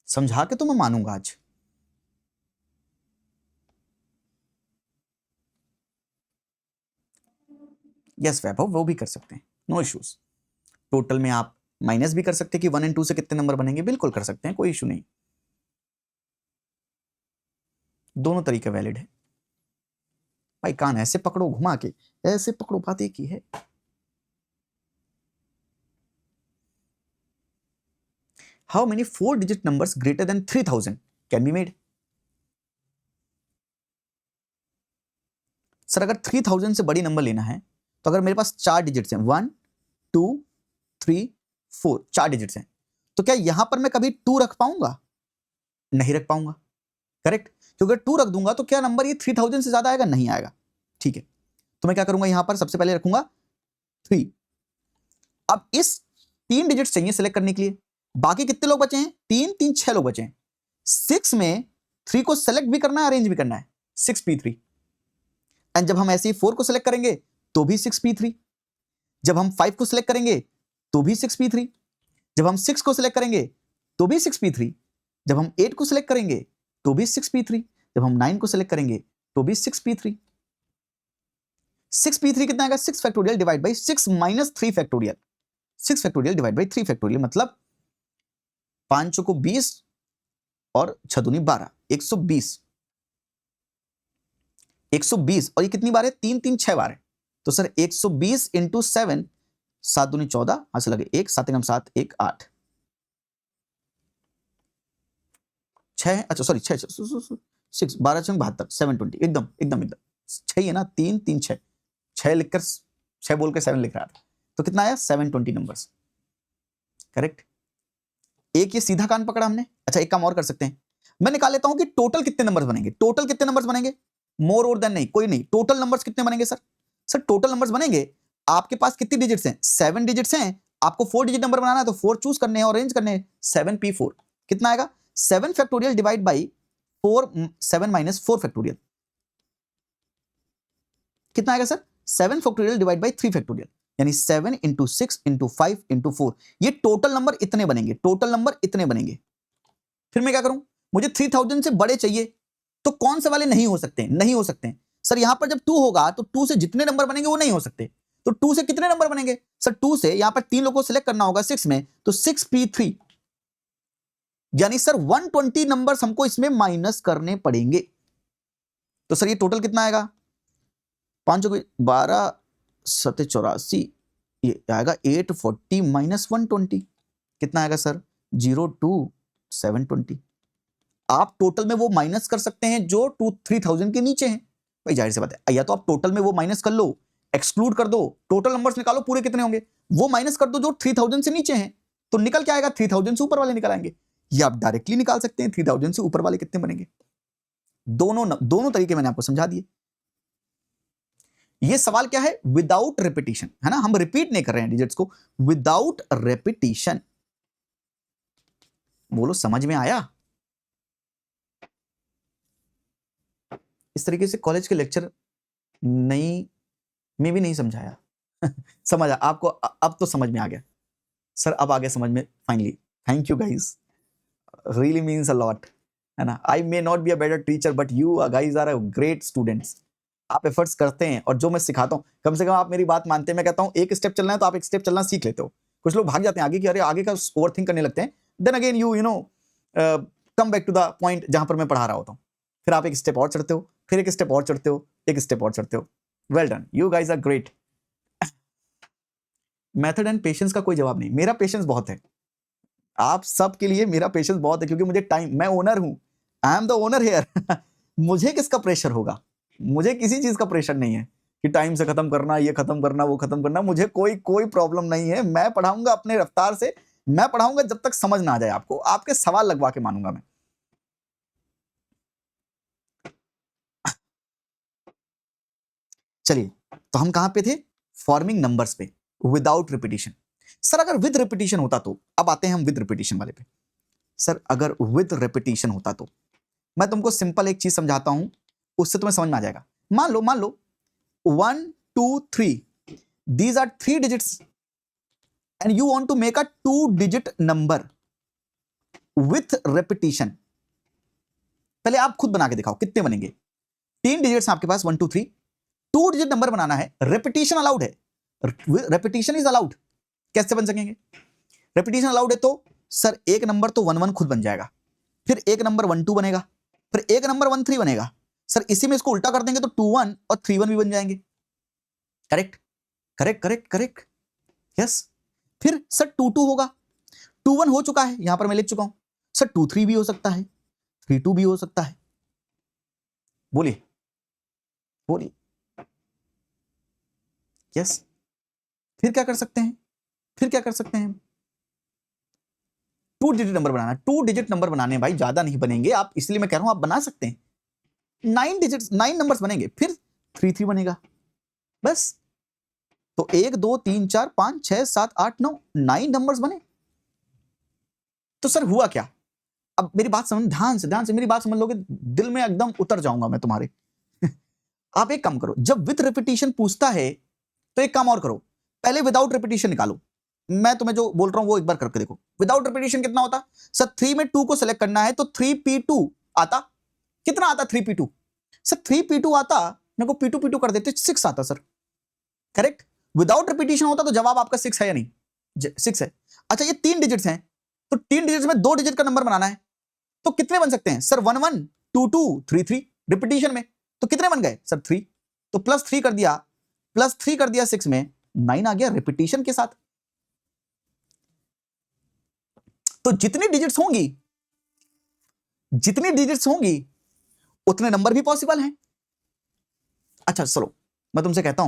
समझा के तो मैं मानूंगा आज। यस वैभव वो भी कर सकते हैं, नो इश्यूज। टोटल में आप माइनस भी कर सकते हैं कि 1 और 2 से कितने नंबर बनेंगे, बिल्कुल कर सकते हैं, कोई इशू नहीं, दोनों तरीके वैलिड है। भाई कान ऐसे पकड़ो घुमा के, ऐसे पकड़ो, बात एक ही है। How many 4 digit numbers greater than 3000 can be made? Sir अगर 3000 से बड़ी नंबर लेना है तो अगर मेरे पास 4 डिजिट्स हैं, 1 2 3 4, 4 डिजिट्स हैं, तो क्या यहां पर मैं कभी 2 रख पाऊंगा? नहीं रख पाऊंगा, करेक्ट? क्योंकि 2 रख दूंगा तो क्या नंबर ये 3000 से ज्यादा आएगा? नहीं आएगा, ठीक है। तो मैं क्या करूंगा, यहां पर सबसे पहले रखूंगा 3। अब इस 3 डिजिट्स चाहिए सिलेक्ट करने के लिए, बाकी कितने लोग बचे हैं? 3 3 6 लोग बचे हैं। 6 में 3 को सेलेक्ट भी करना है, अरेंज भी करना है, 6p3। एंड जब हम ऐसे ही 4 को सिलेक्ट करेंगे तो भी 6p3, जब हम 5 को सिलेक्ट करेंगे तो भी 6p3, जब हम 6 को सिलेक्ट करेंगे तो भी 6p3, जब हम 8 को सिलेक्ट करेंगे तो भी 6p3, जब हम 9 को सिलेक्ट करेंगे तो भी 6p3। 6p3 कितना आएगा? 6 factorial divide by 6 minus 3 factorial, 6 factorial divide by 3 factorial, मतलब 5 को 20 और 6 दूनी 12, 120। 120 और ये कितनी बार है? 3 3 6 बार है। तो सर 120 इंटू 7, 7 दूनी 14, यहां से लगे 1, 7 एकम 7, 1 8, 6, अच्छा सॉरी 6 6 12 6 72, 720, एकदम एकदम एकदम 6 ही है ना, 3 3 6, 6 लिखकर 6 बोल के 7 लिख रहा था, तो कितना आया? 720 नंबर्स, करेक्ट। एक ये सीधा कान पकड़ा हमने। अच्छा एक काम और कर सकते हैं, मैं निकाल लेता हूं कि टोटल कितने नंबर्स बनेंगे। टोटल कितने नंबर्स बनेंगे? मोर और देन नहीं, कोई नहीं, टोटल नंबर्स कितने बनेंगे सर? सर टोटल नंबर्स बनेंगे, आपके पास कितनी डिजिट्स हैं? 7 डिजिट्स हैं, आपको 4 डिजिट नंबर बनाना है तो 4 चूज करने हैं और अरेंज करने हैं। 7p4 कितना आएगा? 7 factorial divide by 4, 7 minus 4 factorial कितना आएगा sir? 7 factorial divide by 3 factorial, यानी 7 इंटू 6 इंटू 5 इंटू 4, ये टोटल नंबर इतने बनेंगे, टोटल नंबर इतने बनेंगे। फिर मैं क्या करूं, मुझे 3000 से बड़े चाहिए, तो कौन से वाले नहीं हो सकते? नहीं हो सकते सर, यहां पर जब 2 होगा तो 2 से जितने नंबर बनेंगे वो नहीं हो सकते, तो 2 से कितने नंबर बनेंगे सर? 2 से यहां पर 3 लोगों को सिलेक्ट करना होगा 6 में, तो 6p3, यानी सर 120 नंबर्स हमको इसमें माइनस करने पड़ेंगे। तो सर ये टोटल कितना आएगा? 5 12 7 84, ये आएगा 840 माइनस 120, कितना आएगा सर? 02 720। आप टोटल में वो माइनस कर सकते हैं जो 3000 के नीचे हैं, भाई जाहिर सी बात है, या तो आप टोटल में वो माइनस कर लो, एक्सक्लूड कर दो, टोटल नंबर्स निकालो पूरे कितने होंगे, वो माइनस कर दो जो 3000 से नीचे हैं, तो निकल क्या आएगा? 3000 से ऊपर वाले निकल आएंगे। ये आप डायरेक्टली निकाल सकते हैं 3000 से ऊपर वाले कितने बनेंगे। दोनों तरीके मैंने आपको समझा दिए। ये सवाल क्या है? विदाउट रिपीटिशन, है ना, हम रिपीट नहीं कर रहे हैं डिजिट्स को, विदाउट रिपीटिशन। बोलो समझ में आया? इस तरीके से कॉलेज के लेक्चर नहीं में भी नहीं समझाया समझ आ, आपको अब तो समझ में आ गया सर, अब आ गया समझ में finally. Thank you guys, really means a lot, है ना। I may not be a better teacher but you guys are a great students. आप एफर्ट्स करते हैं और जो मैं सिखाता हूँ कम से कम आप मेरी बात मानते हैं। मैं कहता हूँ एक स्टेप चलना है तो आप एक स्टेप चलना सीख लेते हो। कुछ लोग भाग जाते हैं आगे कि अरे आगे का ओवर थिंक करने लगते हैं, then again you know come back to the point जहां पर मैं पढ़ा रहा होता हूँ। फिर आप एक स्टेप और चढ़ते हो, फिर एक स्टेप और चढ़ते हो, एक स्टेप और चढ़ते हो। Well done, you guys are great. Method and patience का कोई जवाब नहीं, मेरा पेशेंस बहुत है आप सबके लिए, मेरा पेशेंस बहुत है क्योंकि मुझे टाइम, मैं ओनर हूं, I am the owner here मुझे किसका प्रेशर होगा? मुझे किसी चीज का प्रेशर नहीं है कि टाइम से खत्म करना, ये खत्म करना, वो खत्म करना, मुझे कोई प्रॉब्लम नहीं है। मैं पढ़ाऊंगा अपने रफ्तार से, मैं पढ़ाऊंगा जब तक समझ ना आ जाए आपको, आपके सवाल लगवा के मानूंगा मैं। चलिए तो हम कहां पे थे? फॉर्मिंग नंबर्स पे, विदाउट रिपीटिशन। सर अगर विद रिपीटिशन होता तो, अब आते हैं हम विद रिपीटिशन वाले पे। सर अगर विद रिपीटिशन होता तो मैं तुमको सिंपल एक चीज समझाता हूं, उससे तुम्हें समझ में आ जाएगा। मान लो 1 2 3, these are 3 digits and you want to make a 2 digit number with repetition। पहले आप खुद बना के दिखाओ कितने बनेंगे। 3 डिजिट्स आपके पास 1 2 3, 2 डिजिट नंबर बनाना है, रेपिटेशन अलाउड है, रेपिटेशन इज अलाउड। कैसे बन सकेंगे? रेपिटेशन अलाउड है तो सर एक नंबर तो 1 1 खुद बन जाएगा, फिर एक नंबर 1 2 बनेगा, फिर एक नंबर 1 3 बनेगा। सर इसी में इसको उल्टा कर देंगे तो 2 1 और 3 1 भी बन जाएंगे। Correct correct correct correct, yes. फिर सर 2 2 होगा, 2 1 हो चुका है, यहां पर मैं लिख चुका हूं। सर 2 3 भी हो सकता है, 3 2 भी हो सकता है। बोलिए बोलिए, यस। फिर क्या कर सकते हैं, फिर क्या कर सकते हैं? 2 डिजिट नंबर बनाना, 2 डिजिट नंबर बनाने भाई ज्यादा नहीं बनेंगे आप, इसलिए मैं कह रहा हूं आप बना सकते हैं। 9 डिजिट 9 नंबर्स बनेंगे, फिर 3 3 बनेगा, बस। तो 1 2 3 4 5 6 7 8 9 9 नंबर्स बने। तो सर हुआ क्या? अब मेरी बात समझ, ध्यान से मेरी बात समझ लोगे, दिल में एकदम उतर जाऊंगा मैं तुम्हारे। आप एक काम करो, जब विथ रिपीटिशन पूछता है तो एक काम और करो, पहले विदाउट रिपीटिशन निकालो। मैं तुम्हें जो बोल रहा हूं वो एक बार करके देखो। विदाउट रिपीटिशन कितना होता? सर 3 में 2 को सिलेक्ट करना है तो 3p2 आता। कितना आता 3p2? सर 3p2 आता, मेरे को p2 p2 कर देते 6 आता सर। करेक्ट। विदाउट रिपीटिशन होता तो जवाब आपका 6 है या नहीं? 6 है। अच्छा ये 3 डिजिट्स हैं, तो 3 डिजिट्स में 2 डिजिट का नंबर बनाना है, तो कितने बन सकते हैं? सर 1 1 2 2 3 3। रिपीटिशन में तो कितने बन गए सर? 3। तो +3 कर दिया, +3 कर दिया 6 में, 9 आ गया रिपीटिशन के साथ। तो जितनी डिजिट्स होंगी उतने नंबर भी पॉसिबल हैं। अच्छा चलो मैं तुमसे कहता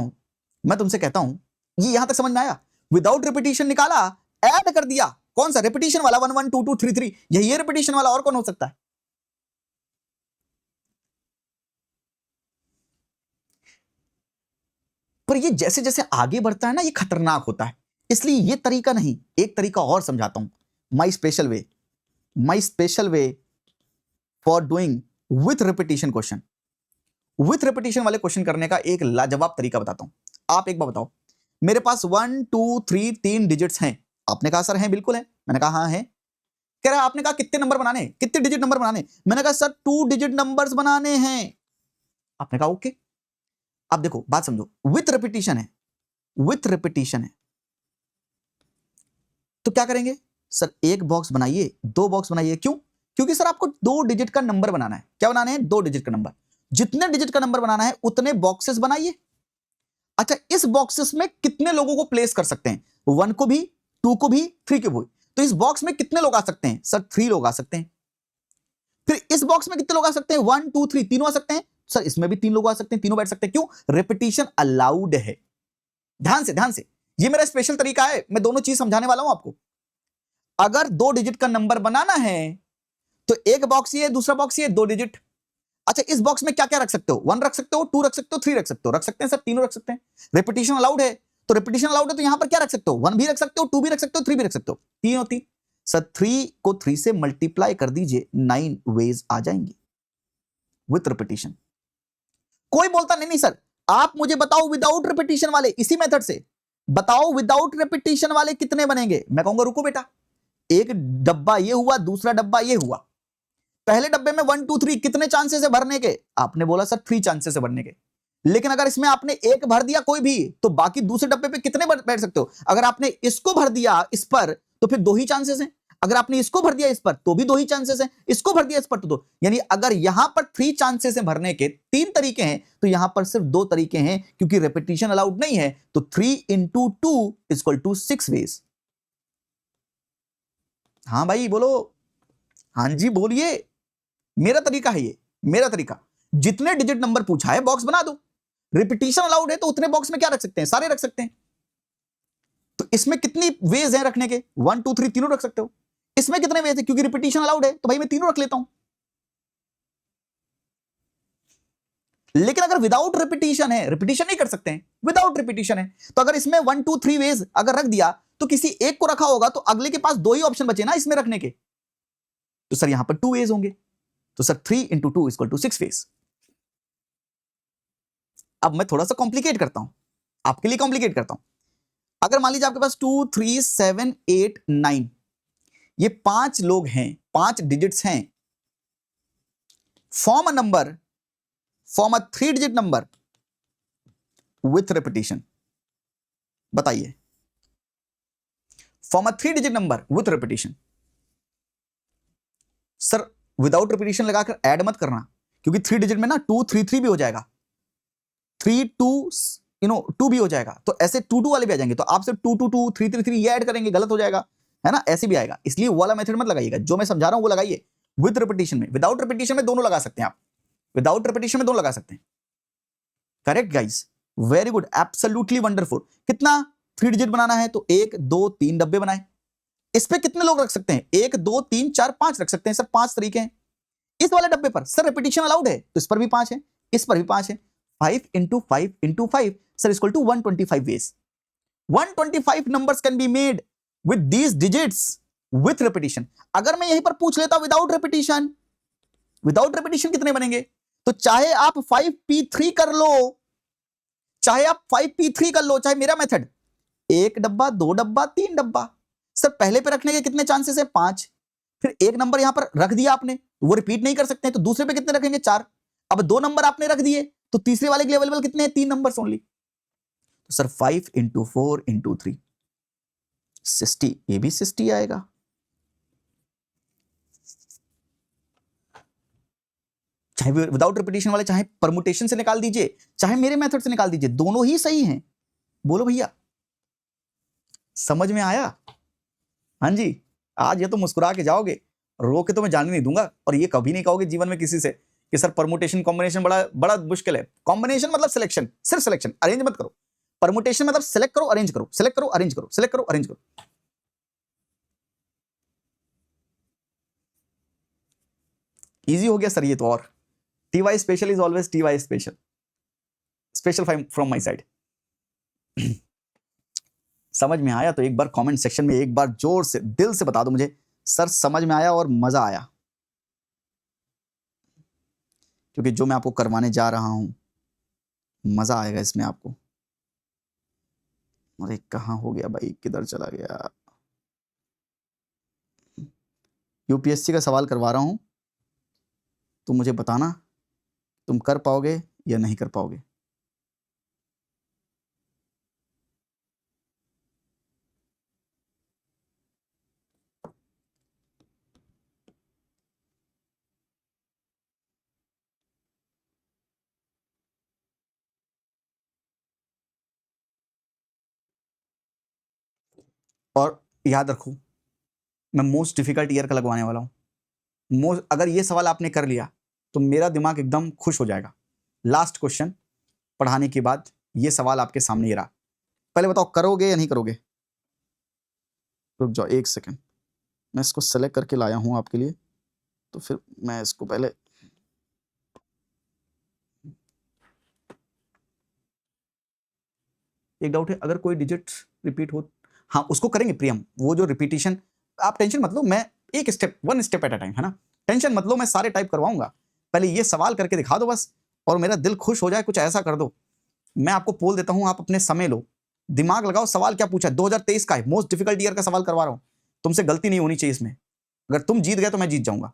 हूं ये यहां तक समझ में आया? विदाउट रिपीटिशन निकाला, ऐड कर दिया, कौन सा? रिपीटिशन वाला 1 1 2 2 3 3, यही है रिपीटिशन वाला, और कौन हो सकता है? पर ये जैसे जैसे आगे बढ़ता है ना, ये खतरनाक होता है, इसलिए ये तरीका नहीं, एक तरीका और समझाता हूं। माई special way for doing with repetition question. With repetition वाले क्वेश्चन करने का एक लाजवाब तरीका बताता हूं। आप एक बार बताओ, मेरे पास 1 2 3 3 डिजिट्स हैं। आपने कहा सर हैं, बिल्कुल है। मैंने कहा हाँ है। कह रहा आपने कहा कितने नंबर बनाने, कितने डिजिट नंबर बनाने? मैंने कहा सर 2 डिजिट नंबर्स बनाने हैं। आपने कहा ओके। अब देखो बात समझो, विथ रिपीटिशन है, तो क्या करेंगे? सर एक बॉक्स बनाइए, 2 बॉक्स बनाइए। क्यों? क्योंकि सर आपको 2 डिजिट का नंबर बनाना है। क्या बनाना है? 2 डिजिट का नंबर। जितने डिजिट का नंबर बनाना है उतने बॉक्सेस बनाइए। अच्छा इस बॉक्सेस में कितने लोगों को प्लेस कर सकते हैं? 1 को भी, 2 को भी, 3 को भी। तो इस बॉक्स में कितने लोग आ सकते हैं? सर 3 लोग आ सकते हैं। फिर इस बॉक्स में कितने लोग आ सकते हैं? 1 2 3, तीनों आ सकते हैं। सर इसमें भी 3 लोग आ सकते हैं, तीनों बैठ सकते हैं। क्यों? रिपीटिशन अलाउड है। ध्यान से, ये मेरा स्पेशल तरीका है, मैं दोनों चीज समझाने वाला हूं आपको। अगर 2 डिजिट का नंबर बनाना है तो एक बॉक्स ये, दूसरा बॉक्स ये, 2 डिजिट। अच्छा इस बॉक्स में क्या क्या रख सकते हो? 1 रख सकते हो, 2 रख सकते हो, 3 रख सकते हो। रख सकते हैं सर, तीनों रख सकते हैं। रिपीटिशन अलाउड है, तो रिपीटिशन अलाउड है तो यहां पर क्या रख सकते हो? 1 भी रख सकते हो, 2 भी रख सकते हो, 3 भी रख सकते हो। 3 और 3 सर 3 को 3 से मल्टीप्लाई कर दीजिए, 9 वेज आ जाएंगे विथ रिपीटिशन। कोई बोलता नहीं सर आप मुझे बताओ विदाउट रिपीटिशन वाले, इसी मेथड से बताओ विदाउट रिपीटिशन वाले कितने बनेंगे। मैं कहूंगा रुको बेटा, एक डब्बा ये हुआ, दूसरा डब्बा ये हुआ। पहले डब्बे में 1 2 3 कितने चांसेस है भरने के? आपने बोला सर 3 चांसेस है भरने के। लेकिन अगर इसमें आपने एक भर दिया कोई भी, तो बाकी दूसरे डब्बे पे कितने बैठ सकते हो? अगर आपने इसको भर दिया इस पर तो फिर 2 ही चांसेस हैं। अगर आपने इसको भर दिया इस पर तो भी 2 ही चांसेस हैं। इसको भर दिया इस पर तो 2। यानी अगर यहां पर 3 चांसेस हैं भरने के, 3 तरीके हैं, तो यहां पर सिर्फ 2 तरीके हैं, क्योंकि रिपीटिशन अलाउड नहीं है। तो 3 × 2 = 6 वेज। हाँ भाई बोलो, हाँ जी बोलिए। मेरा तरीका है ये, मेरा तरीका। जितने डिजिट नंबर पूछा है बॉक्स बना दो। रिपीटिशन अलाउड है तो उतने बॉक्स में क्या रख सकते हैं? सारे रख सकते हैं। तो इसमें कितनी वेज हैं रखने के? 1 2 3 तीनों रख सकते हो। इसमें कितने वेज है? क्योंकि रिपीटिशन अलाउड है तो भाई मैं तीनों रख लेता हूं। लेकिन अगर विदाउट रिपीटिशन है, रिपीटिशन नहीं कर सकते हैं, विदाउट रिपीटिशन है, तो अगर इसमें 1 2 3 वेज अगर रख दिया तो किसी एक को रखा होगा तो अगले के पास 2 ही ऑप्शन बचे ना इसमें रखने के। तो सर यहां पर 2 वेज होंगे। तो सर 3 × 2 = 6 वेज। अब मैं थोड़ा सा कॉम्प्लिकेट करता हूं, आपके लिए कॉम्प्लिकेट करता हूं। अगर मान लीजिए आपके पास 2 3 7 8 9 ये 5 लोग हैं, 5 डिजिट्स हैं। Form a 3 digit number with repetition. बताइए form a 3 digit number with repetition. Sir without repetition लगाकर ऐड मत करना, क्योंकि 3 डिजिट में ना 2 3 3 भी हो जाएगा, 3 2 2 भी हो जाएगा, तो ऐसे 2 2 वाले भी आ जाएंगे, तो आप सिर्फ 2 2 2 3 3 3 ये ऐड करेंगे, गलत हो जाएगा, है ना, ऐसे भी आएगा। इसलिए वो वाला मेथड मत लगाइएगा, जो मैं समझा रहा हूं वो लगाइए विद रिपीटिशन में। विदाउट रिपीटिशन में दोनों लगा सकते हैं आप, विदाउट रिपीटिशन में दोनों लगा सकते हैं। Correct guys, very good, absolutely wonderful. कितना 3 डिजिट बनाना है, तो 1 2 3 डब्बे बनाए। इस पे कितने लोग रख सकते हैं, 1 2 3 4 5 रख सकते हैं सर, 5 तरीके हैं। इस वाले डब्बे पर सर रिपीटिशन अलाउड है, तो इस पर भी 5 है, इस पर भी 5 है। 5 into 5 into 5 sir is equal to 125 ways. 125 numbers can be made with these digits with repetition. अगर मैं यहीं पर पूछ लेता विदाउट रिपीटिशन, विदाउट रिपीटिशन कितने बनेंगे, तो चाहे आप 5p3 कर लो, चाहे आप 5p3 कर लो, चाहे मेरा मेथड 1 डब्बा 2 डब्बा 3 डब्बा, सर पहले पे रखने के कितने चांसेस है, 5। फिर एक नंबर यहां पर रख दिया आपने, वो रिपीट नहीं कर सकते, तो दूसरे पे कितने रखेंगे, 4। अब 2 नंबर आपने रख दिए, तो तीसरे वाले के लिए अवेलेबल कितने हैं, 3 नंबर ओनली। तो सर 5 into 4 into 3 60, ये भी 60 आएगा। चाहे विदाउट रिपीटिशन वाले, चाहे परमुटेशन से निकाल दीजिए, चाहे मेरे मेथड से निकाल दीजिए, दोनों ही सही हैं। बोलो भैया, समझ में आया? हाँ जी, आज ये तो मुस्कुरा के जाओगे, रो के तो मैं जाने नहीं दूंगा। और ये कभी नहीं कहोगे जीवन में किसी से कि सर परमुटेशन कॉम्बिनेशन बड़ा बड़ा मुश्किल है। कॉम्बिनेशन मतलब सिलेक्शन, सिर्फ सिलेक्शन, अरेंज मत करो। परमुटेशन मतलब सेलेक्ट करो अरेंज करो, सेलेक्ट करो अरेंज करो, सेलेक्ट करो अरेंज करो। इजी हो गया सर ये तो। और T special is always T special, special from my side. समझ में आया तो एक बार कमेंट सेक्शन में एक बार जोर से दिल से बता दो मुझे, सर समझ में आया और मजा आया। क्योंकि जो मैं आपको करवाने जा रहा हूं मजा आएगा इसमें आपको। अरे कहाँ हो गया भाई, किधर चला गया? यूपीएससी का सवाल करवा रहा हूं, तो मुझे बताना तुम कर पाओगे या नहीं कर पाओगे। और याद रखो, मैं मोस्ट डिफिकल्ट ईयर का लगवाने वाला हूं। अगर ये सवाल आपने कर लिया तो मेरा दिमाग एकदम खुश हो जाएगा। लास्ट क्वेश्चन पढ़ाने के बाद ये सवाल आपके सामने ही रहा। पहले बताओ करोगे या नहीं करोगे? रुक जाओ एक सेकंड, मैं इसको सेलेक्ट करके लाया हूं आपके लिए, तो फिर मैं इसको पहले एक डाउट है, अगर कोई डिजिट रिपीट हो, हाँ उसको करेंगे प्रियम, वो जो रिपीटिशन, आप टेंशन मत लो, मैं एक step, 1 step at a time, है ना, टेंशन मत लो, मैं सारे टाइप करवाऊंगा। पहले ये सवाल करके दिखा दो बस, और मेरा दिल खुश हो जाए, कुछ ऐसा कर दो। मैं आपको पोल देता हूं, आप अपने समय लो, दिमाग लगाओ, सवाल क्या पूछा है, 2023 का है, मोस्ट डिफिकल्ट ईयर का सवाल करवा रहा हूं, तुमसे गलती नहीं होनी चाहिए इसमें। अगर तुम जीत गए तो मैं जीत जाऊंगा।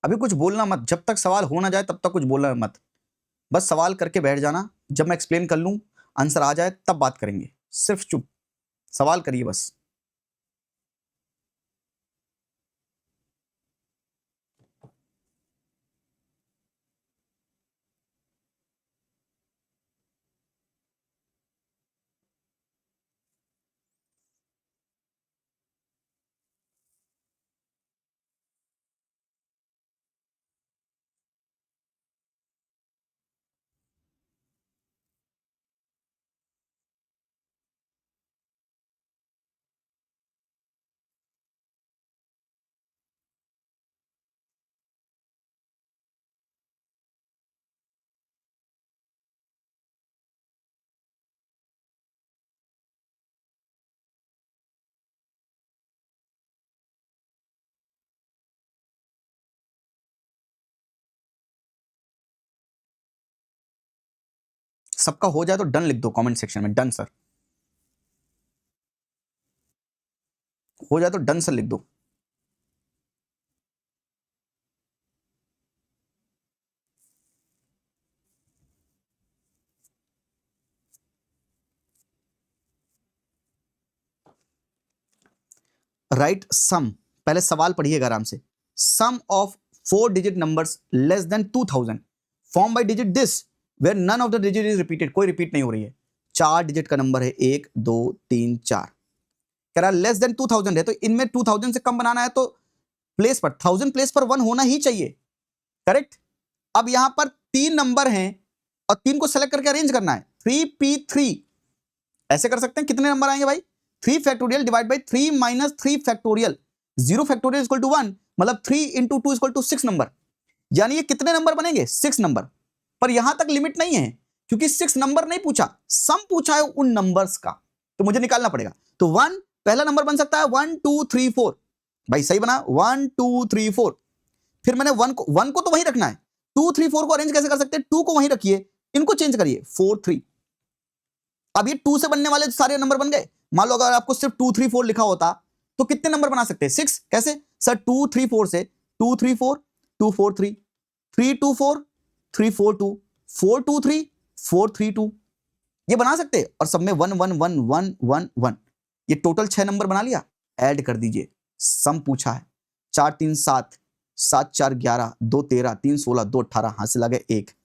अभी कुछ बोलना मत, जब तक सवाल हो ना जाए तब तक कुछ बोलना मत, बस सवाल करके बैठ जाना, जब मैं एक्सप्लेन कर लूं, आंसर आ जाए तब बात करेंगे, सिर्फ चुप, सवाल करिए बस। सबका हो जाए तो डन लिख दो कमेंट सेक्शन में, डन सर। हो जाए तो डन सर लिख दो। राइट सम, पहले सवाल पढ़िएगा आराम से। Sum of 4 digit numbers less than 2000 form by digit this where none of the digit is repeated, कोई रिपीट नहीं हो रही है। 4 डिजिट का नंबर है 1 2 3 4, कह रहा लेस देन 2000 है तो इनमें 2000 से कम बनाना है तो प्लेस पर 1000 प्लेस पर 1 होना ही चाहिए, करेक्ट। अब यहां पर 3 नंबर हैं और 3 को सेलेक्ट करके अरेंज करना है। 3p3 ऐसे कर सकते हैं, कितने नंबर आएंगे भाई? 3 factorial divide by 3 minus 3 factorial, 0 factorial equal to 1, मतलब 3 इंटू 2 इक्वल टू 6 नंबर। यानी ये कितने नंबर बनेंगे? 6 नंबर। पर यहां तक लिमिट नहीं है क्योंकि 6 नंबर नहीं पूछा, सम पूछा है उन नंबर्स का, तो मुझे निकालना पड़ेगा। तो 1 पहला नंबर बन सकता है 1 2 3 4, भाई सही बना 1 2 3 4। फिर मैंने 1 को तो वहीं रखना है, 2 3 4 को अरेंज कैसे कर सकते हैं? 2 को वहीं रखिए, इनको चेंज करिए 4 3। अब ये 2 से बनने वाले सारे नंबर बन गए। मान लो अगर आपको सिर्फ 2 3 4 लिखा होता तो कितने नंबर बना सकते हैं? 6। कैसे सर? 2 3 4 से 2 3 4 2 4 3 3 2 4 3 4 2 4 2 3 4 3 2, ये बना सकते हैं। और सब में 1 1 1 1 1 1, ये टोटल 6 नंबर बना लिया। ऐड कर दीजिए, सम पूछा है 4 3 7 7 4 11 2 13 3 16 2 18, हाथ से लगे 1,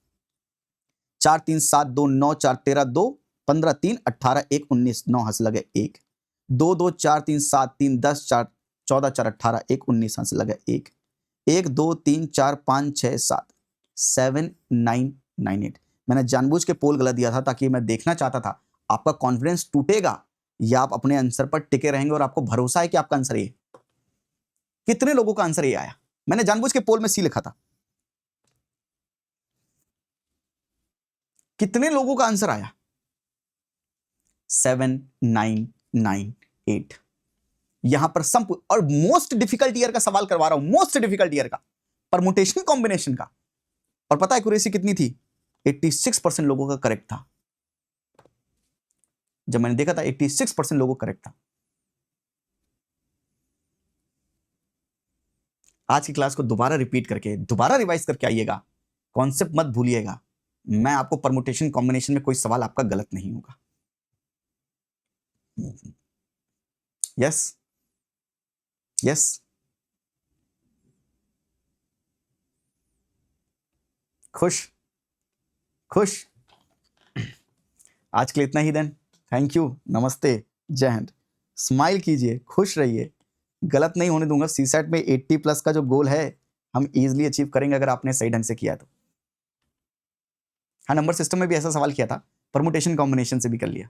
4 3 7 2 9 4 13 2 15 3 18 1 19, 9 हाथ से लगे 1, 2 2 4 3 7 3 10 4 14 4 18 1 19, हाथ से लगे 1, 1 2 3 4 5 6 7 7 9 9 8। मैंने जानबूझ के पोल गलत दिया था ताकि मैं देखना चाहता था आपका कॉन्फिडेंस टूटेगा या आप अपने आंसर पर टिके रहेंगे और आपको भरोसा है कि आपका आंसर ये। कितने लोगों का आंसर ये आया? मैंने जानबूझ के पोल में सी लिखा था। कितने लोगों का आंसर आया? 7 9 9 8। यहां पर सम, और मोस्ट डिफिकल्ट ईयर का सवाल करवा रहा हूं, मोस्ट डिफिकल्ट ईयर का, परमुटेशन कॉम्बिनेशन का। और पता है एक्यूरेसी कितनी थी? 86% लोगों का करेक्ट था। जब मैंने देखा था 86% लोगों का करेक्ट था। आज की क्लास को दोबारा रिपीट करके दोबारा रिवाइज करके आइएगा, कॉन्सेप्ट मत भूलिएगा। मैं आपको परमुटेशन कॉम्बिनेशन में कोई सवाल आपका गलत नहीं होगा। यस यस, खुश खुश। आज के लिए इतना ही देन, थैंक यू, नमस्ते, जय हिंद। स्माइल कीजिए, खुश रहिए, गलत नहीं होने दूंगा। सीसेट में 80 प्लस का जो गोल है हम इजीली अचीव करेंगे अगर आपने सही ढंग से किया तो। हाँ, नंबर सिस्टम में भी ऐसा सवाल किया था, परमुटेशन कॉम्बिनेशन से भी कर लिया।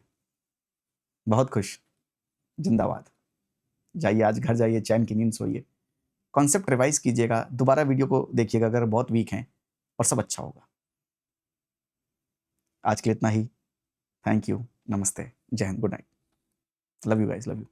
बहुत खुश, जिंदाबाद। जाइए आज घर जाइए, चैन की नींद सोइए, कॉन्सेप्ट रिवाइज कीजिएगा, दोबारा वीडियो को देखिएगा अगर बहुत वीक हैं, और सब अच्छा होगा। आज के लिए इतना ही, थैंक यू, नमस्ते, जय Hind, good night, love you guys, love you.